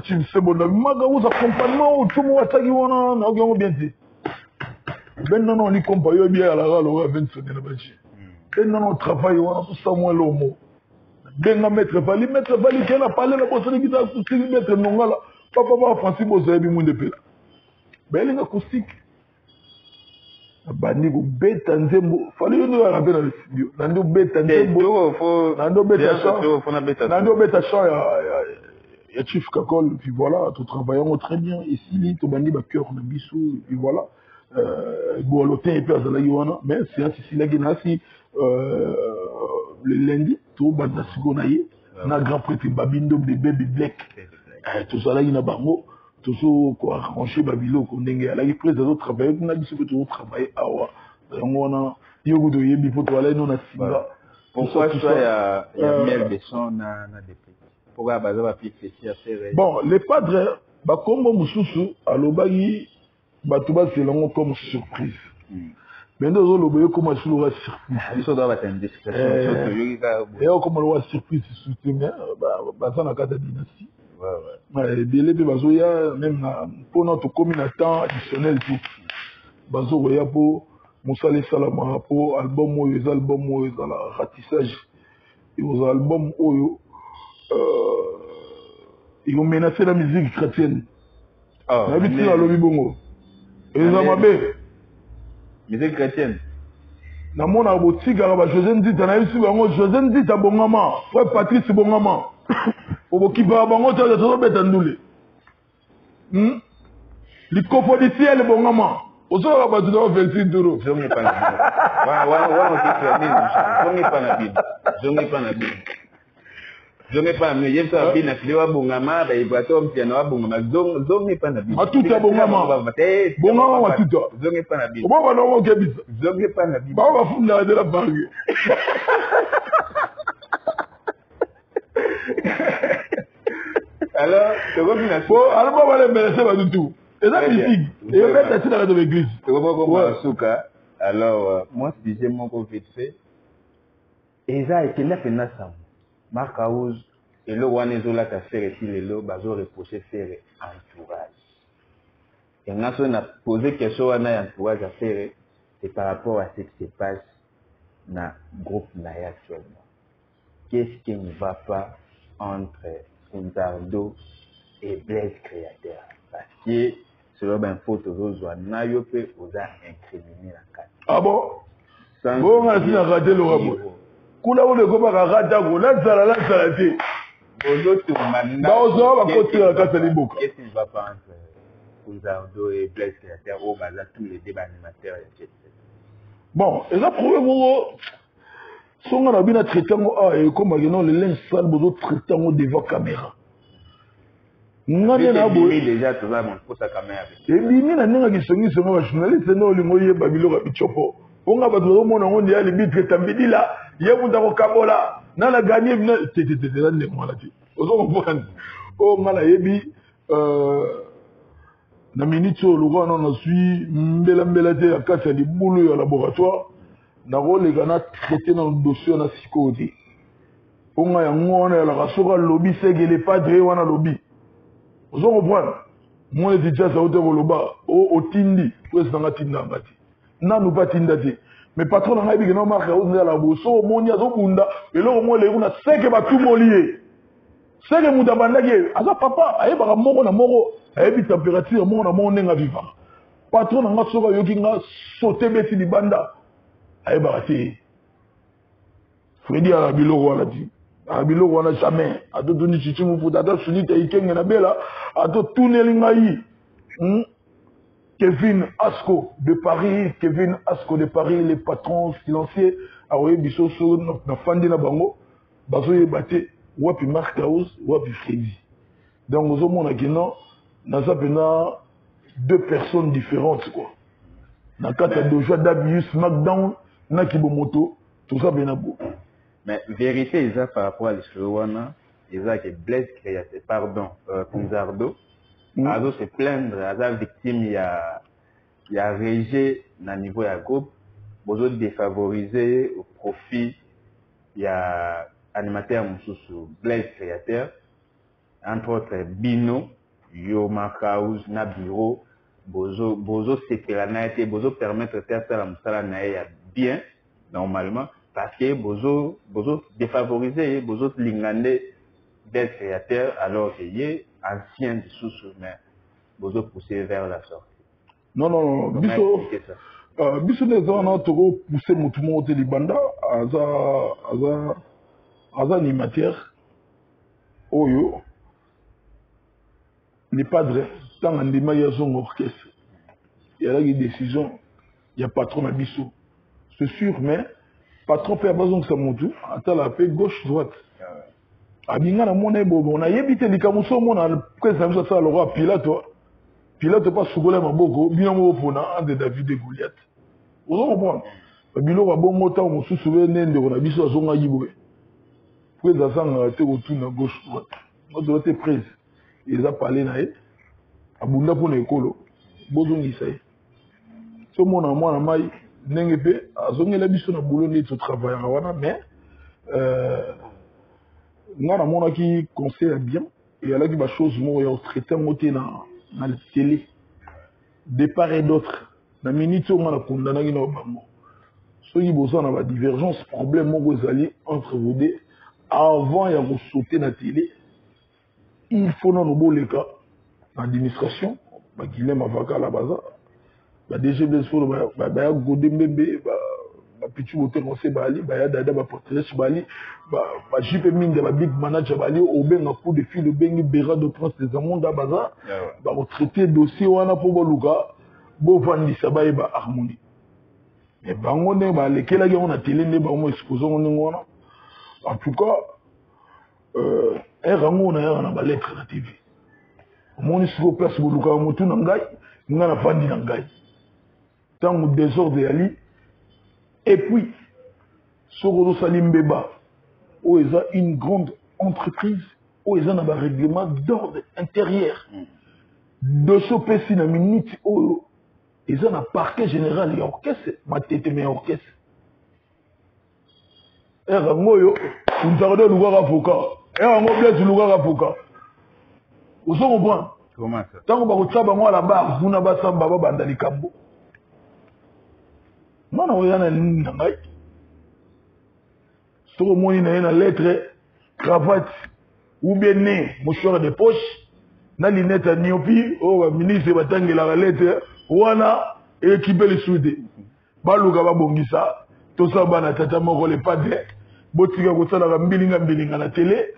tu sais, bon, vous accompagnement, tout le monde a tagi, on a bien dit. Ben non, on y compare bien à la râle, on va venir sonner la bâche. Ben non, on travaille, on a tout ça, moins l'homme. Ben non, maître Vali, qui a parlé, la bosse de guitare acoustique, maître Nongala, papa, Francis Bosa, et bien, de pela. Ben, il y a acoustique. Bandi go beta nzembo fallait nous rappeler dans le studio nando beta nzembo nando beta chant ya chief kakol puis voilà tout travaillons très bien ici to bandi ba cœur na biso puis voilà bon l'hôtel et puis azala yiwana mais c'est ici la ginasi le lundi to banda sigonaye na grand prêtre babindo de baby black tout ça là ina bango toujours quoi arranger babilo ko ndenge ala ki prise d'autres travailleurs na biso ko toujours travailler awa on a yogo do yebi pour toi là non na singa pourquoi ça il y a miel de son na des prix pourquoi baza ba piquer à faire bon les padres ba kombo mususu alobaki batuba selongo comme surprise mais nous on le comme sur la surprise ça doit être une discrétion surtout yoga et comme le surprise soutien ba ça na carte dynastie délai de bazoya même pour notre commune temps additionnel tout bazoya pour musale salama pour album oyo za la ratissage et aux albums oyo ils ont menacé la musique chrétienne na biti la lobi bongo et za mabe musique chrétienne na mona botika ba José Ndita na yisi bango José Ndita bongama frère Patrice bongama obokipa bango tata tozobeta ndule likofo di ciel bongama osoka bato na 26 duro zongi pana bino yebisa bina fili wa bongama ba ibrato mpiano wa bongama zongi pana bino matuta bongama bongama matuta zongi pana bino obo bana mo kebisa zongi pana bino ba ba funda de la banque alors tu vois bien bon alors on va les mettre ça tout et ça musique et on met ça dans l'église tu vois comment souka alors moi si j'ai mon vite fait et ça est là fait ça Marc Aouz et le Wanezola qui a fait ici les lots bazo reproché faire entourage et on a posé question à entourage à faire c'est par rapport à ce qui se passe dans le groupe Naya actuellement qu'est-ce qui ne va pas entre Nzardo et Blaise Créateur parce que selon ben photo Rosoa Nayo peut oser incriminer la carte ah bon bon on a dit à rater le rabo kula on ne peut pas rater la sala ti Bozoto Manda ba ozo ba côté la carte liboka qu'est-ce qui ne va pas entre Nzardo et Blaise Créateur au bazar tous les débats animateurs etc. Bon, et là, pour moi, songa na bina traitango comme non le linge sale bozo traitango devant caméra ngane na bo déjà tout ça mon pour sa caméra et bimi na ninga kisongi songa ba journaliste no lingo ye babilo ka bichopo onga ba zo mona ngondi ali bitre tambidi la ye muta ko kabola na la gagner bina tete la ne mala ti ozo comprendre o ngala yebi na minute o lugo non na suis mbela te akata di boulot ya laboratoire na rôle gana traité dans le dossier na sikoti onga ya ngona ya la rasoka lobby segele padre wana lobby ozo comprendre moi les déjà ça auto loba o tindi wes na tinda ngati nanu pa tinda te mais patron na ngai bigena marque o nzela boso moni azo bunda eloko mo le kuna seke ba tumolié seke muda bandaki aza papa ayeba moko na moko ayebi température moko na moko nenga vivant patron na nga soka yoki nga sauter beti libanda ayeba te Freddy ala biloko wana ti biloko wana jamais ato tuni chichi mufuta ata sunita ikenge na bela ato tuneli ngai Kevin Asco de Paris les patrons financiers aoye biso so na fandi na bango bazo yebate wapi Mark House wapi Freddy donc ozo mona kino na ça pena deux personnes différentes quoi na kata doja d'Abius Smackdown na Kibomoto tout ça pena beau. Mais vérité, ils ont par rapport à l'histoire, ils ont que Blaise Créateur, pardon, Pizardo, Azo se plaindre, Azo victime, il y a régé dans le niveau de groupe, besoin de défavoriser au profit, il y a animateur Moussoussou, Blaise Créateur, entre autres Bino, Yo Marcaus, na bureau, Bozo sécurité, Bozo permettre de faire ça la moussala naïa bien, normalement. Parce que Bozo défavorisé, Bozo lingandé des créateurs alors qu'il est ancien de sous mais Bozo poussé vers la sortie. Non. Biso ne zana toko poussé mutumo te libanda aza animateur oyo les padres tant andima ya son orchestre il y a une décision il y a patron à biso c'est sûr mais patron pe besoin que ça monte ata la pe gauche droite abinga na mona bobo na yebite likamuso mona président ça le roi Pilato pas sougola maboko bien mo pona entre David et Goliath ozo comprendre babilo ba bon mota mo susuwe nende ko na biso azonga yiboe président sanga te ko tuna gauche droite notre était prise ils a parlé na ye abunda pona ekolo bozo ngisai so mona mwana mai ndenge pe azongela biso na boulot ni to travailler wana mais ngana mona ki conseille bien et ala ki ba chose mo ya traiter moté na la télé de part et d'autre na minute on a condamné na bango so yi bozo na ba divergence problème moko ezali entre vous deux avant ya ko sauter na télé il faut non boleka administration ba Guilhem avocat la baza ba DG bien sûr ba godembebe ba pichu bote conseil bali ba ya dada ba portrait bali ba jipe minga ba big manager bali obenga coup de fil bengi bera de prince des amonda baza ba traiter dossier wana po boluka bo vandisa ba ba harmonie mais bango ne ba lekela ke on a télé ne ba mo exposer on ngona en tout cas rango na ba lettre na TV moni siko place boluka mutu na ngai ngana fandi na ngai tant désordre yali et puis Sogoro Salimbeba où ils ont une grande entreprise où ils ont un règlement d'ordre intérieur de ce pays na minute où ils ont un parquet général et orchestre ma tête mais orchestre et rangoyo on s'arrête le voir avocat et rango blesse le voir avocat vous comprenez comment ça tant qu'on va retrouver moi là-bas vous n'avez pas ça baba bandali kambo non on y en a une ngai sur au moins une lettre cravate ou bien né mouchoir de poche na lunette à niopi au ministre batangela la lettre wana équipe le soudé baluka babongisa to ça bana tata moko le padre botika ko sala mbilinga na télé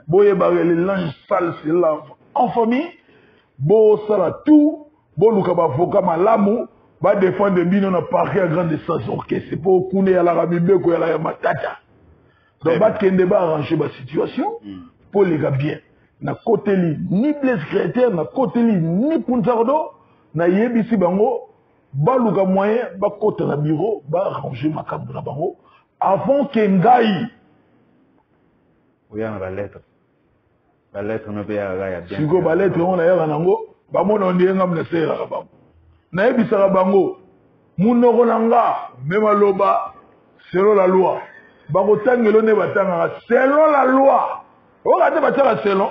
boye ba le linge sale c'est là en famille bo sala tout boluka ba avocat malamu ba défendre bino na parquet à grande distance orchestre pour kune ya la rabibeko ya la matata Donc bakende ba arranger ba situation pour les gars bien. Na côté li ni Blaise Créateur, na côté li ni Punzardo, na yebisi bango baluka moyen ba côté na bureau ba arranger makambo na bango avant que ngai oui on va lettre no be ya bien siko ba lettre on na ya nango ba mona ndienga mna sera ka bango na yebisa bango munoko nanga même loba selon la loi bango tangelo ne batanga selon la loi on a des bâtiments selon.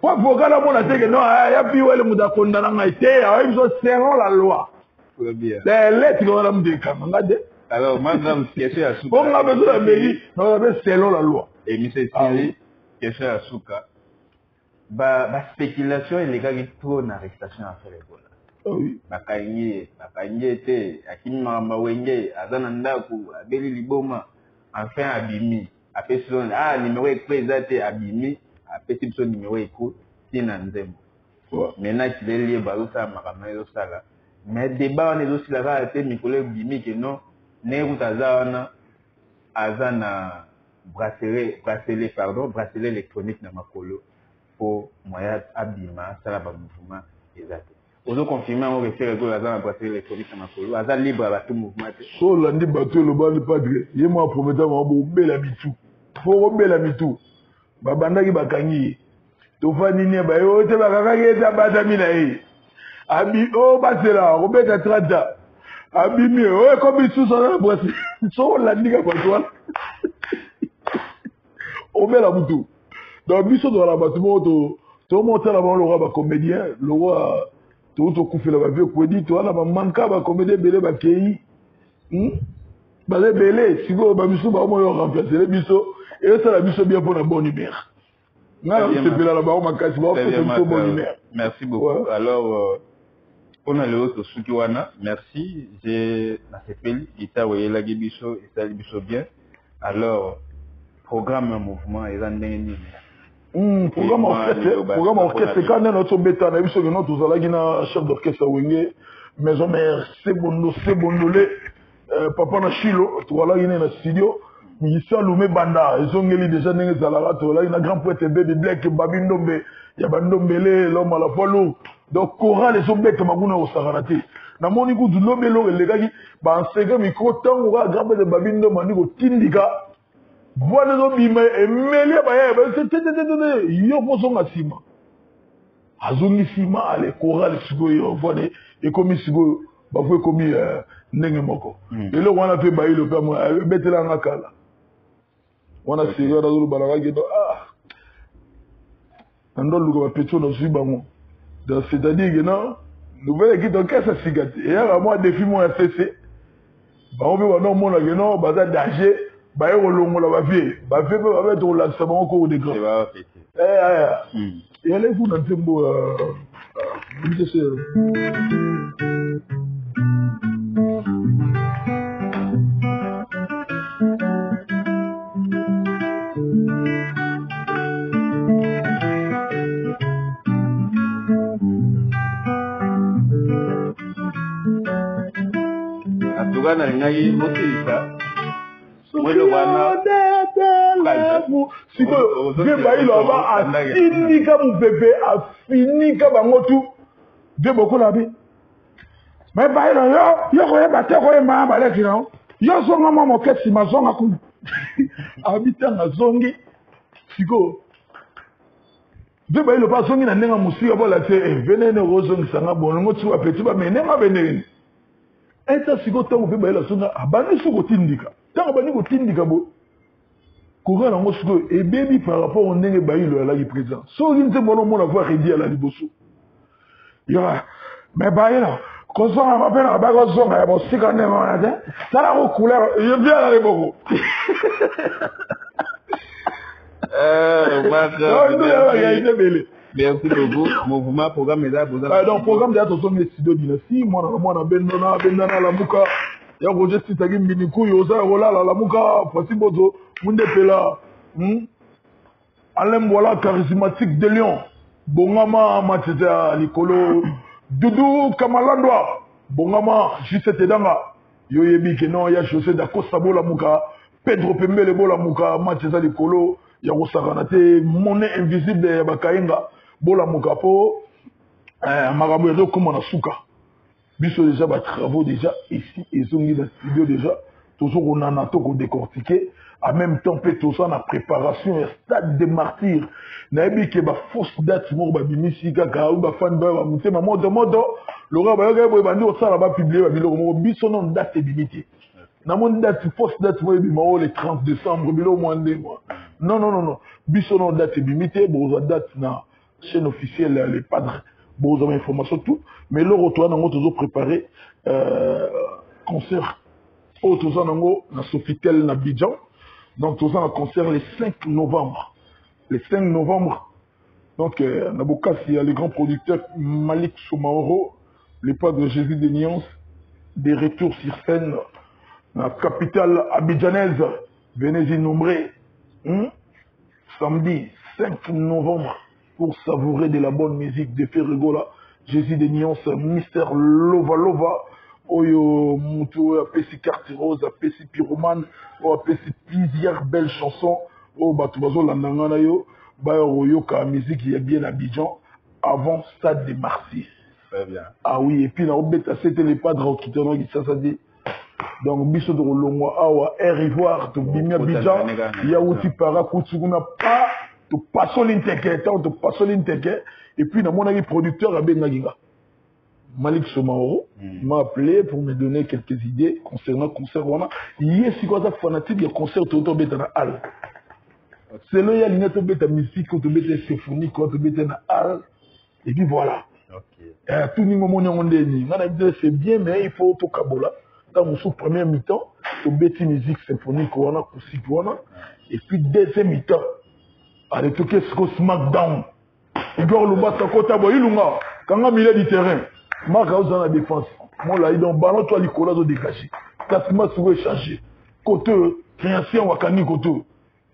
Quoi pour que la monnaie que non, il y a plus où le monde a condamné été, ils sont selon la loi. Très bien. Les lettres qu'on a mis quand regardez. Alors madame question à Souka. On a besoin de mairie, on a selon la loi. Et monsieur Thierry, question à Souka. Ba spéculation illégale est trop en arrestation à faire les Ah oui. Bakanye était akima mawenge azana ku abeli liboma enfin abimi. Après ça, numéro présenté abimi, après ça numéro écoute, c'est nanzemo. Maintenant qu'il est lié balusa makamelo sala. Mais débat on est aussi là à tes micro bimi que non, ne utazana azana bracelet électronique na makolo pour moyen abima sala ba mouvement exact. Ozo confirmer on réfère que azana bracelet électronique na makolo, azana libre à tout mouvement. So landi bateau le bal padre, yema prometteur mo bela bitu. Faut bela bitu. Babandaki bakangi. To fani ne ba yo te bakakaki ta batami na ye. Abi o basela, robeta trata. Abi mi o ko bitu so na bracelet. So landi ka kwa toi. O bela bitu. Donc biso dans la bâtiment to monter là-bas le roi ba comédien, le roi to kufi la ba vieux kwedi to ala ba manka ba comédien belé ba kei. Bazé belé siko ba biso ba mo yo remplacer les biso et ça la biso bien pour la bonne humeur. Merci beaucoup. Ouais. Alors on a le autre Sukiwana, merci. J'ai na sepeli ita weyela gibiso ita biso bien. Alors programme mouvement et ndenge programme orchestre quand notre bêta na biso que notre zalaki na chef d'orchestre wenge maison mère sebondolé papa na Chilo toala ine na studio Misa Lume Banda ezongeli déjà ndenge zalaka toala ina grand poète baby black babindombe ya bandombele l'homme à la fois lourd donc chorale ezobeta maguna osakarate na moni ku dulobelo elekaki ba enseigne micro tango ka grand poète babindombe ndiko tindika voilà donc bima emeli ba ya yo posonga sima azongi sima ale chorale sikoyo voilà et comme sikoyo ba fwe komi ndenge moko lelo wana pe ba ile pe mo betela ngakala wana sikoyo na zulu balaka ke ndo luka ba petro no subango donc c'est-à-dire que non nouvelle équipe d'orchestre sigate et ya moi défi moi cc ba on veut non mona que non ba danger ba yolongola ba vie ba mettre au lac sabon ko de grand et allez vous dans tembo Atugana lingai motilisa mwelo wana siko vie bailo aba afinika mpepe afinika bangotu vie bokola bi mais bailo yo ko yeba te ko yema baleki na yo songa mama kesi mazonga ku abitanga zongi siko vie bailo pa zongi na ndenga musika bola te venene rozongi sanga bongo tu apeti ba menenga venene eta siko tango pe bailo songa abani suko tindika tant que vous tindika bo courant en mosco et baby par rapport au ndenge bailo la présent so il te bono mona voir redi à la liboso ya mais bailo ko so ma pena ba ko so ma bo sika ne ma na ça la couleur je viens la liboko merci beaucoup mouvement programme là donc programme de ton studio dynastie moi bendana la muka ya Roger Sitaki mbiniku yoza rolala la muka Fasibozo munde pela Alain Bola charismatique de Lyon bongama mateta likolo Doudou Kamalandwa bongama J7 danga yoyebi ke non ya José Dakosta bola muka Pedro Pembele bola muka match za likolo ya kosakana te monnaie invisible ya bakayenga bola muka po makambo ya kokoma na suka biso déjà ba travaux déjà ici ezongi na studio déjà toujours on a to décortiquer en même temps pe tout ça na préparation ya stade des martyrs na yebi ke ba fausse date mo ba bimisi kaka ou ba fan ba mutema modo lora ba yoga boy bandi osala ba publier ba biloko mo biso non date limité na mon date fausse date mo yebi mo le 30 décembre bilo mwande moi non biso non date limité bo date na chaîne officielle les padres bon vous avez information tout mais le retour on a toujours préparé concert autres en na Sofitel na Abidjan donc tous un concert le 5 novembre donc na Bokassi il y a les grands producteurs Malik Soumaoro les padres de Jésus de Nyons des retours sur scène la capitale abidjanaise venez y nombrer samedi 5 novembre pour savourer de la bonne musique de Ferregola, Jésus de Nuances, Mister Lova, Oyo Moutou, Apesi Carte Rose, Apesi Pyromane, Apesi plusieurs belles chansons, Batubazo Landangana yo, Oyo ka musique il y a bien Abidjan, avant Stade des Martyrs. Très bien. Ah oui, et puis là, c'était les padres qui t'ont dit ça dit. Donc, biso de Rolongwa, Awa, Air Ivoire, to Bimi Abidjan, Yaouti Para, Koutsuguna, pas. Tu passes l'intérêt, et puis dans mon ami producteur à Bengaginga. Malik Soumaoro m'a appelé pour me donner quelques idées concernant le concert. Il y a un fanatique de concert autour de la halle. C'est là qu'il y a une musique, une symphonie, une halle. Et puis voilà. Tout le monde est c'est bien, mais il faut tout Kabola. Dans mon premier mi-temps, tu mets une musique symphonique, et puis deuxième mi-temps. Allez, tout ce que SmackDown. Igor Luba, sa kota boy, ilunga. Quand on milieu du terrain, Marc House dans la défense. Moi là, il est en ballon, toi, Nicolas, de dégager. Classement souvent échangé. Côté, création, wakani, côté.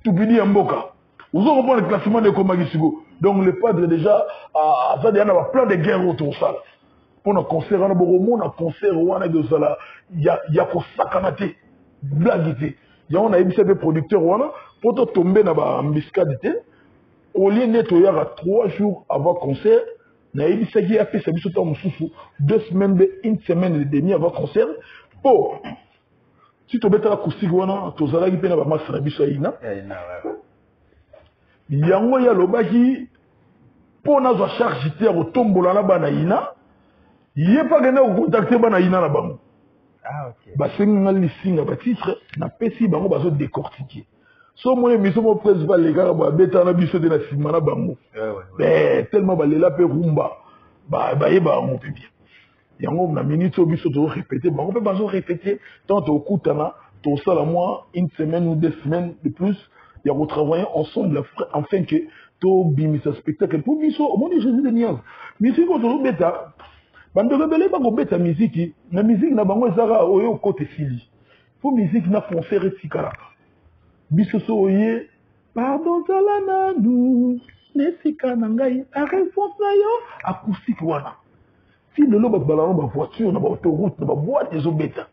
Tout bini mboka. Vous avez compris le classement de Komagisigo. Donc, le padre déjà, ça, il y a plein de guerres autour de ça. Pour nos concerts, on a beaucoup de concerts, on a de ça. Il y a pour sakanate, blaguité. Il y a des producteurs, pour tomber dans la mbiscadité, au lieu d'être 3 jours avant le concert, il y a 2 semaines, une semaine et demie avant le concert. Oh, si tu as acoustique, tu as la masse de la il y a le bagi pour notre charge au tombeau la banaïna, il n'y a pas de contacter banaïna la banque. Ah, ok. Bah, c'est un listing à titre, na pesi bango bazo décortiquer. So mon émission mon principal les gars ba beta na biso de la simana bango. Ben tellement ba lela pe rumba. Ba yeba mon pibi. Yango na minute au biso to répéter, bango pe bazo répéter tant au kutana, to ça la mois, une semaine ou 2 semaines de plus, il y a travailler ensemble afin que to bimi ce spectacle pour biso au monde Jésus de Niaz. Musique to beta bando rebelle bango beta musique na musique na bango ezaka oyo côté fili pour musique na concert etikala biso so oye pardon zala nanu nesika na ngai a réponse na yo acoustique wana si lelo ba balano ba voiture na ba autoroute na ba boîte des obeta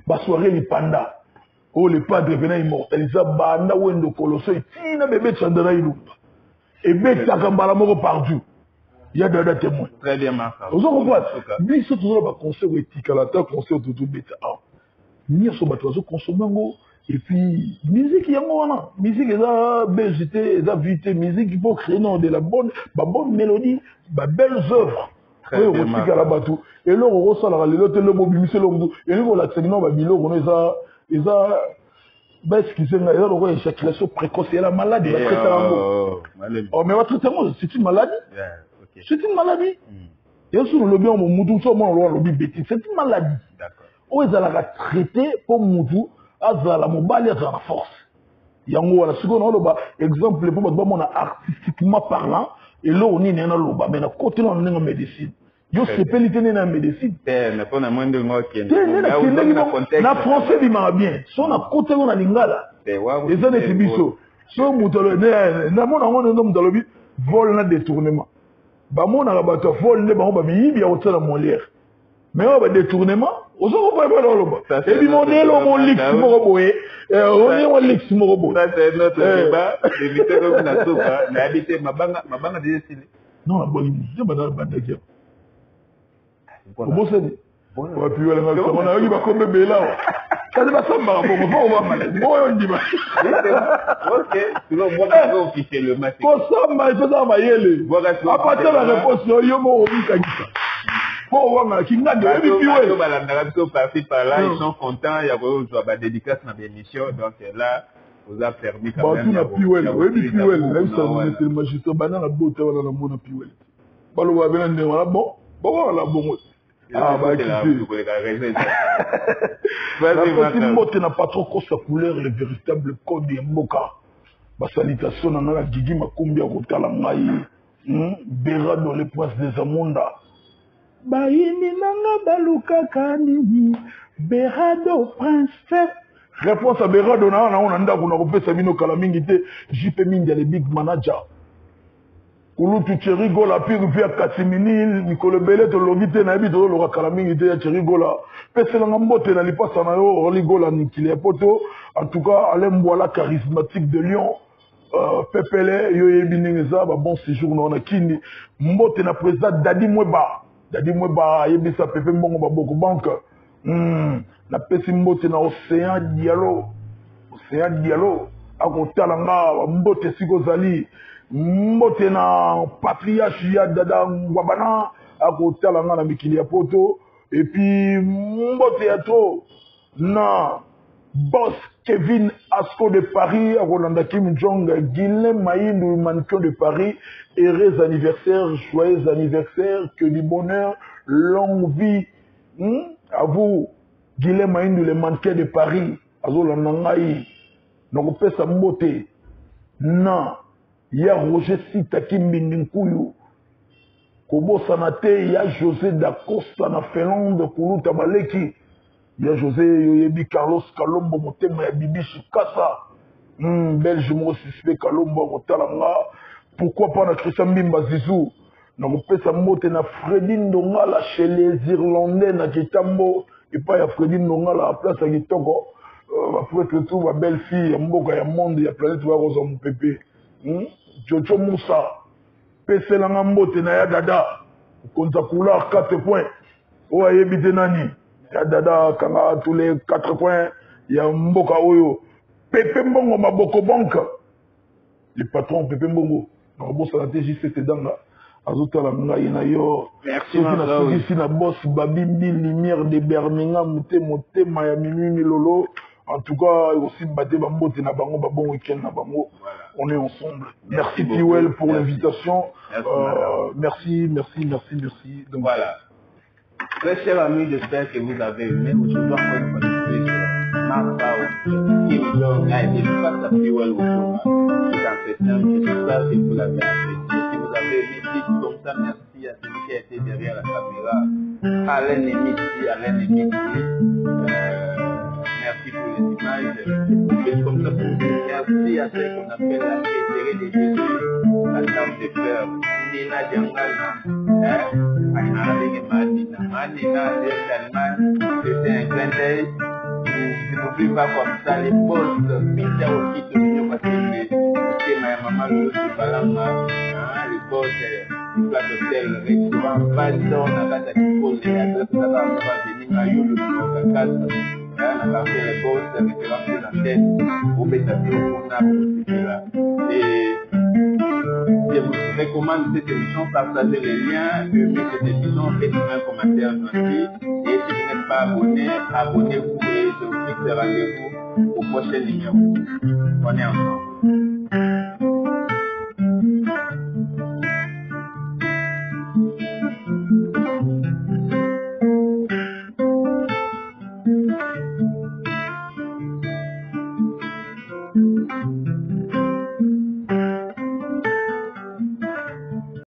ba soirée li panda oh le padre venait immortaliser banda wendo koloso tina bébé chandana ilumba et beta kambala moko partout. Il y a des témoins. Très bien, Marc. Vous avez compris? Bien sûr, toujours un concert éthique, à la table, concert de tout bêta. Ni à ce bateau, consommer et puis musique, il y a moi, musique, il y a belgité, il y a vité, musique, il faut créer de la bonne mélodie, de belles œuvres. Très bien, Marc. Et là, on ressort les lots, le mobile, c'est l'homme. Et nous, on a tenu, on a ben, excusez-moi, il y a une éjaculation précoce, il y a la maladie. Oh, mais votre traitement, c'est une maladie. C'est une maladie. Et si on le bien, c'est une maladie. Où ils allaient traiter pour Moudou, à la mobile, à la force. Il y a un second exemple, pour artistiquement parlant, et là, on est dans le bas, mais côté, on est en médecine. Yo spécialité dans médecine. Mais pour la moindre ngoki. Na français il m'a bien. Son à côté on a lingala. Et ça des biso. So mutolo na mona ngone ndo mutolo vol na détournement. Ba mona la bato vol ne ba ba bibi ya hôtel Molière. Mais on va détournement. On s'en va pas dans le bas. Et puis mon élo, mon lix, mon robot. On est mon lix, mon robot. Ça, c'est notre débat. L'éviter comme la soupe. Mais habiter ma banque déjà stylé. Non, la bonne idée. Je vais dans la bande de comment ça dit? On va plus aller dans le salon. On a eu ma combe là. Ça ne va pas mal. Bon, on va mal. Bon, on dit mal. Ok. Sinon, moi, je vais officiellement. Pour ça, il faut ça, il y a à partir de la réponse, il y a un mot qui ça. Pour voir qui n'a pas de ils sont contents. Il y a une dédicace dans l'émission. Donc là, vous a permis quand même. Bon, tout n'a plus. Oui, plus. Même ça, c'est le magistrat. Banana, la beauté, on a la bonne plus. Bon, on va bien le dire. Bon, voilà, bon. Ah, bah, écoutez. La petite motte n'a pas trop sa couleur, le véritable code de Mboka. Ma salutation, on a la Gigi Makumbia Kotala Maï. Béra dans les poisses des Amonda. Baïni nanga baluka kanini. Berado prince. Réponse à Berado, on a un on a repéré Sabino Kalamingite. JP Mindia, le big manager. Kulutu Cherigola, puis via Katimini, Nicole Bellet, Logite, Nabito, Laura Kalamingite, Cherigola. Pesselangambote, Nalipa Sanayo, Oligola, Nikile Poto. En tout cas, Alain Boila, charismatique de Lyon. Pepele, Yoye Binengeza, bon séjour, on a Kini. Mbote na président Dadi Mweba. Dadi Mweba, Yebisa Pepe Mbongo, Boko Banque. Na pesi mbote na Océan Diallo. Océan Diallo. Akotalanga, Mbote Sikozali. Mbote na patriarche ya Dada Ngwabana. Akotalanga na Mikili ya Poto. Et puis, Mbote ya to. Na boss Kevin Asco de Paris, Rolanda Kim Jong, Guilhem Maïndou, mannequin de Paris, heureux anniversaire, joyeux anniversaire, que du bonheur, longue vie. À vous, Guilhem Maïndou, le mannequin de Paris, Azolanda Ngai, donc on sa mbote. Non, il y a Roger Sitakim Bindinkuyu, Kobo Sanate, il y a José Dacosta na Finlande, Koulou Tabaleki. Il y a José Yoyebi Carlos Kalombo Motema Bibi Shikasa. Belge mo suspect Kalombo Motalanga. Pourquoi pas na Christian Mbimba Zizou? Na kopesa mote na Freddy Ndongala chez les Irlandais na Kitambo. Et pas ya Freddy Ndongala à place à Kitoko. Après que tout va belle fille, Mboka ya monde, ya planète wa Rosa Mpepe. Jojo Moussa. Pese langa mote na ya dada. Konta couleur 4 points. Oya yebite nani. Il y a Dada Kanga tous les 4 coins. Il y a Mboka Oyo. Pepe Mbongo Maboko Banque. Le patron Pepe Mbongo. Mabo Salaté c'était dans la Azota la Ngaïna yo. Merci. Ici na boss Babimbi Lumière de Birmingham Moté Miami Lolo. En tout cas, aussi Baté Bambote na Bango Babon Weekend na Bango. On est ensemble. Merci Piwel pour l'invitation. Merci. Donc voilà. Très chers amis, j'espère que vous avez aimé. Aujourd'hui, encore une fois de plus, Martha, Kim Jong, a été le face à Piwel au chômage. J'espère que vous l'avez apprécié. Si vous avez aimé, dites comme ça, merci à celui qui a été derrière la caméra. Alain Nemici, merci pour les images. Et comme ça, merci à celle qu'on appelle la préférée de Jésus, la dame de fleurs, Nina Djangana. C'était un clin d'œil. Je n'oublie pas comme ça les boss, Pinta aussi, Tomino Patrick, ma maman, le Balama, les boss, du plat d'hôtel, restaurant, Bandon, la base à Kipos, et la base à venir à Yolo, le Kakas, on a fait les boss, référence de la tête, au Bétabio, on a procédé là. Et je vous recommande cette émission, partagez les liens, mettez cette émission, faites un commentaire gentil. Et si vous n'êtes pas abonné, abonnez-vous et je vous fixe rendez-vous au prochain numéro. On est ensemble.